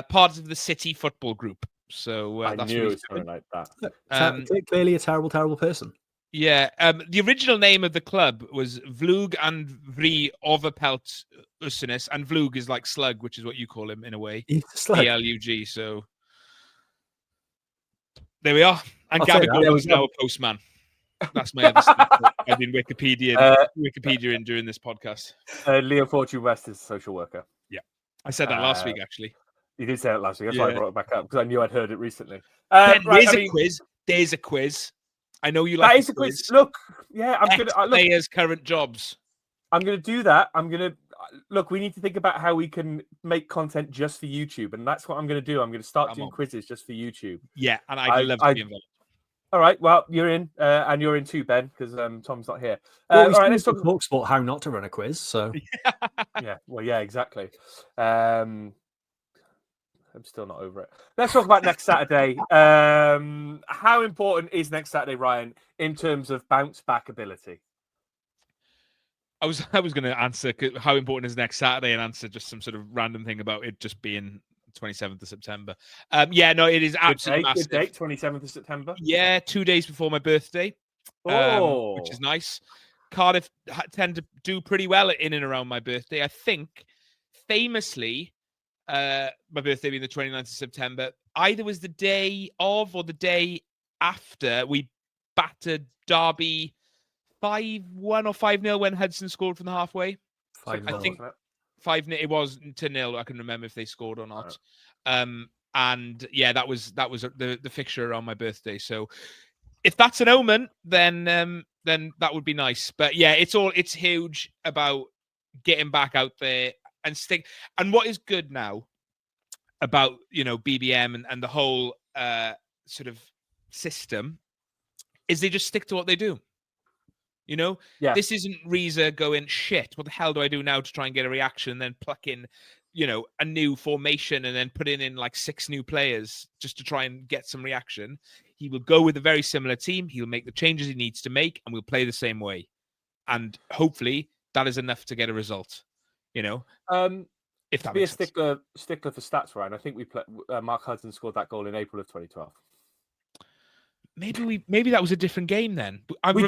part of the City Football Group. So
I knew it was something like that.
Clearly a terrible, terrible person.
Yeah. The original name of the club was Vlug and Vri Overpelt Ussenis, and Vlug is like slug, which is what you call him in a way.
He's a slug.
Plug. So there we are. And Gabby was now a postman. That's my other stuff. I've been Wikipedia during this podcast.
Leo Fortune West is a social worker.
Yeah, I said that last week, actually.
You did say that last week. That's why I brought it back up, because I knew I'd heard it recently.
Ben, quiz. There's a quiz. I know you like
that is a quiz. Look, yeah, I'm going to...
Players' current jobs.
I'm going to do that. I'm going to... Look, we need to think about how we can make content just for YouTube, and that's what I'm going to do. I'm going to start doing quizzes just for YouTube.
Yeah, and I'd love to be involved.
All right, well, you're in, and you're in too, Ben, because Tom's not here.
Well, all right, let's talk about how not to run a quiz. So,
yeah, exactly. I'm still not over it. Let's talk about next Saturday. How important is next Saturday, Ryan, in terms of bounce back ability?
I was going to answer how important is next Saturday and answer just some sort of random thing about it just being 27th of September. It is absolutely massive.
Good date, 27th of September.
Yeah, 2 days before my birthday, which is nice. Cardiff tend to do pretty well in and around my birthday. I think, famously, my birthday being the 29th of September, either was the day of or the day after we battered Derby 5-1 or 5-0 when Hudson scored from the halfway.
5-0,
I think 5-0. It was to 0. I can remember if they scored or not. Right. And yeah, that was the fixture around my birthday. So if that's an omen, then that would be nice. But yeah, it's huge about getting back out there and stick. And what is good now about BBM and the whole sort of system is they just stick to what they do. This isn't Reza going, shit, what the hell do I do now to try and get a reaction, and then pluck in, a new formation and then put in like 6 new players just to try and get some reaction. He will go with a very similar team. He'll make the changes he needs to make, and we'll play the same way. And hopefully that is enough to get a result, if that
to be a stickler for stats, Ryan, I think we Mark Hudson scored that goal in April of 2012.
Maybe that was a different game then.
We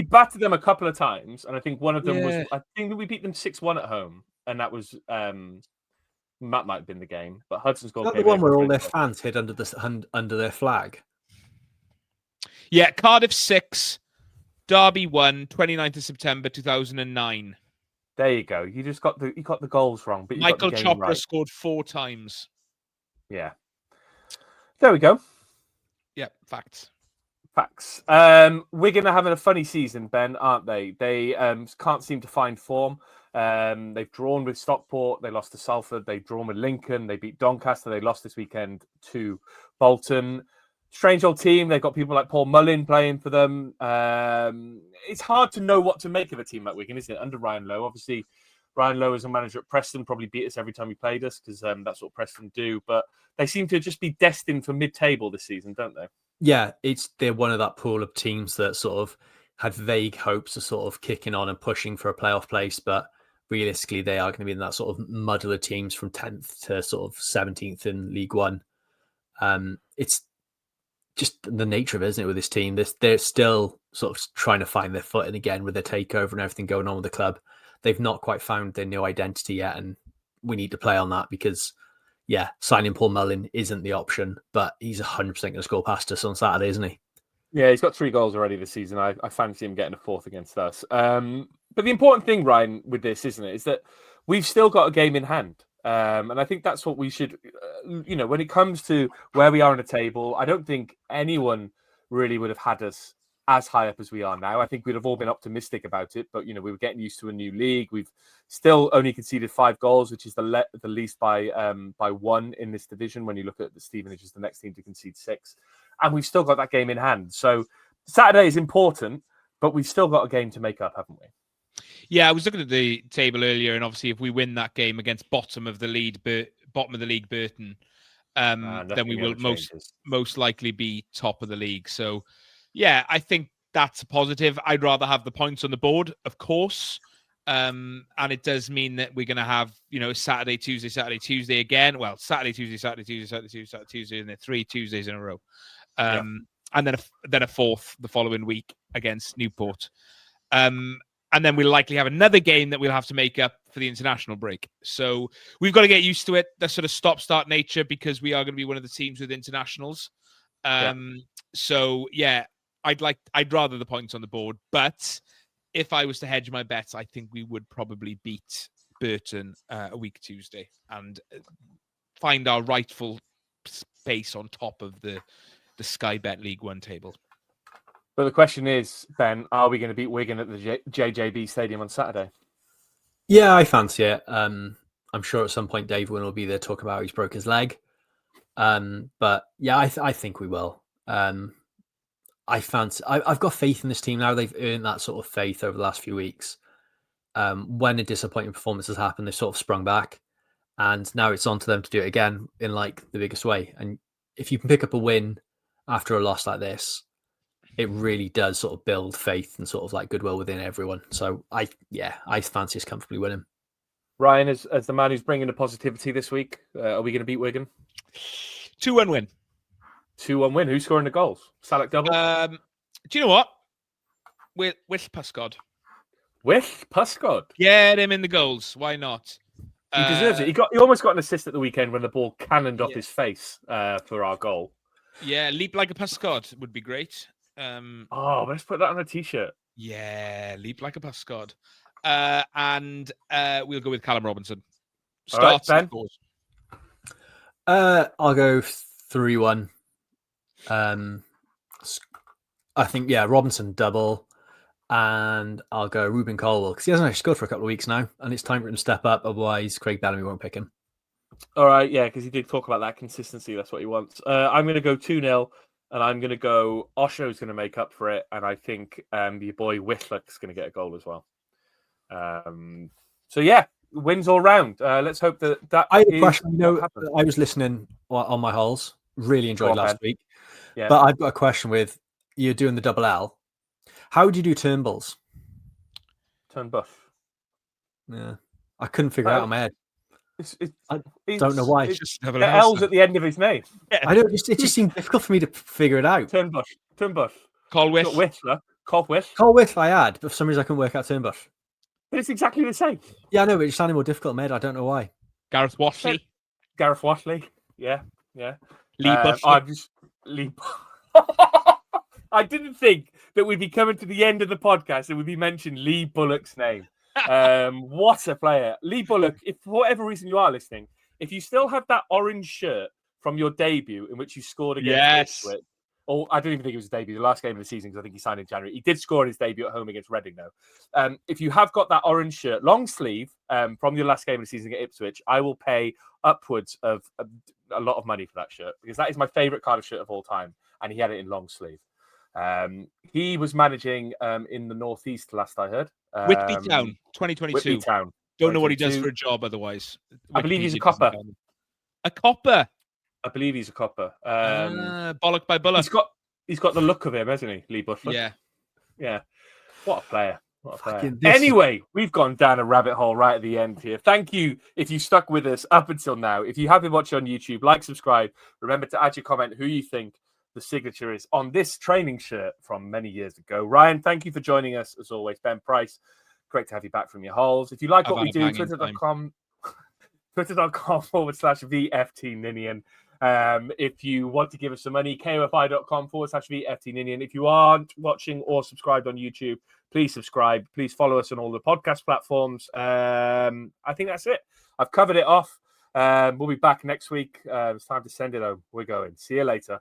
battered them a couple of times, and I think one of them was. I think we beat them 6-1 at home, and that was that might have been the game. But Hudson's goal.
Is that the one where all their fans hid under their flag?
Yeah, Cardiff 6, Derby 1, 29th of September 2009.
There you go. You got the goals wrong, but
Michael Chopra scored 4 times.
Yeah. There we go.
Yeah, facts.
Wigan are having a funny season, Ben, aren't they? They can't seem to find form. They've drawn with Stockport. They lost to Salford. They've drawn with Lincoln. They beat Doncaster. They lost this weekend to Bolton. Strange old team. They've got people like Paul Mullin playing for them. It's hard to know what to make of a team like Wigan, isn't it? Under Ryan Lowe. Obviously, Ryan Lowe as a manager at Preston probably beat us every time he played us, because that's what Preston do. But they seem to just be destined for mid-table this season, don't they?
Yeah, they're one of that pool of teams that sort of had vague hopes of sort of kicking on and pushing for a playoff place, but realistically they are going to be in that sort of muddle of teams from 10th to sort of 17th in League One. It's just the nature of it, isn't it, with this team? They're still sort of trying to find their footing again with the takeover and everything going on with the club. They've not quite found their new identity yet, and we need to play on that because, yeah, signing Paul Mullin isn't the option, but he's 100% going to score past us on Saturday, isn't he?
Yeah, he's got 3 goals already this season. I fancy him getting a 4th against us. But the important thing, Ryan, with this, isn't it, is that we've still got a game in hand. And I think that's what we should, when it comes to where we are on the table, I don't think anyone really would have had us as high up as we are now. I think we'd have all been optimistic about it, but, we were getting used to a new league. We've still only conceded 5 goals, which is the least by 1 in this division. When you look at the Stevenage as the next team to concede 6, and we've still got that game in hand. So Saturday is important, but we've still got a game to make up, haven't we?
Yeah, I was looking at the table earlier, and obviously if we win that game against bottom of the league Burton, then we will most likely be top of the league. So yeah, I think that's a positive. I'd rather have the points on the board, of course. And it does mean that we're going to have, Saturday, Tuesday again. Well, Saturday, Tuesday, and then 3 Tuesdays in a row. And then a 4th the following week against Newport. And then we'll likely have another game that we'll have to make up for the international break. So we've got to get used to it, the sort of stop-start nature, because we are going to be one of the teams with internationals. So, yeah, I'd rather the points on the board, but if I was to hedge my bets, I think we would probably beat Burton a week Tuesday and find our rightful space on top of the Sky Bet League One table.
But the question is, Ben, are we going to beat Wigan at the JJB Stadium on Saturday?
Yeah, I fancy it. I'm sure at some point Dave Wynn will be there talking about how he's broke his leg. But yeah, I think we will. I've got faith in this team now. They've earned that sort of faith over the last few weeks. When a disappointing performance has happened, they've sort of sprung back. And now it's on to them to do it again in like the biggest way. And if you can pick up a win after a loss like this, it really does sort of build faith and sort of like goodwill within everyone. So I fancy us comfortably winning.
Ryan, as the man who's bringing the positivity this week, are we going to beat Wigan?
2-1 win.
2-1 win. Who's scoring the goals? Salak double?
Do you know what? With Puskod.
With Puskod?
Get him in the goals. Why not?
He deserves it. He almost got an assist at the weekend when the ball cannoned off his face for our goal.
Yeah, leap like a Puskod would be great.
Let's put that on a t-shirt.
Yeah, leap like a Puskod. And we'll go with Callum Robinson.
Starts and
scores.
I'll go 3-1. I think, Robinson double. And I'll go Ruben Colwell because he hasn't actually scored for a couple of weeks now. And it's time for him to step up. Otherwise, Craig Bellamy won't pick him.
All right, yeah, because he did talk about that consistency. That's what he wants. I'm going to go 2-0. And I'm going to go Osho's going to make up for it. And I think your boy Whitlock's going to get a goal as well. Wins all round. Let's hope that
I had a question. I was listening on my holes. Really enjoyed last week. Yeah. But I've got a question with you doing the double L. How would you do Turnbulls?
Turnbush.
Yeah. I couldn't figure it out in my head. I don't know why.
It's just the L's at the end of his name.
Yeah. I know. It just seemed difficult for me to figure it out.
Turnbush.
Colwill.
Whistler.
Colwill I had, but for some reason I couldn't work out Turnbush.
But it's exactly the same.
Yeah, I know, but it sounded more difficult in my head. I don't know why.
Gareth Washley.
Yeah.
Lee Bush.
Lee. I didn't think that we'd be coming to the end of the podcast and we'd be mentioning Lee Bullock's name. What a player. Lee Bullock, if for whatever reason you are listening, if you still have that orange shirt from your debut in which you scored against Ipswich, or I don't even think it was his debut, the last game of the season, because I think he signed in January. He did score in his debut at home against Reading, though. If you have got that orange shirt, long sleeve, from your last game of the season at Ipswich, I will pay upwards of a lot of money for that shirt, because that is my favourite Cardiff shirt of all time, and he had it in long sleeve. He was managing in the Northeast last I heard.
Whitby Town, 2022.
Whitby Town.
Don't know what he does for a job otherwise.
I believe he's a copper.
A copper?
I believe he's a copper.
Bollock by Bullock.
He's got the look of him, hasn't he, Lee Butler? Yeah. What a player. Anyway, we've gone down a rabbit hole right at the end here. Thank you if you stuck with us up until now. If you have been watching on YouTube, like, subscribe. Remember to add your comment who you think the signature is on this training shirt from many years ago. Ryan, thank you for joining us as always. Ben Price, great to have you back from your holes. If you like what we do, twitter.com/VFT Ninian. If you want to give us some money, kofi.com/VFT Ninian. If you aren't watching or subscribed on YouTube, please subscribe. Please follow us on all the podcast platforms. I think that's it. I've covered it off. We'll be back next week. It's time to send it home. We're going. See you later.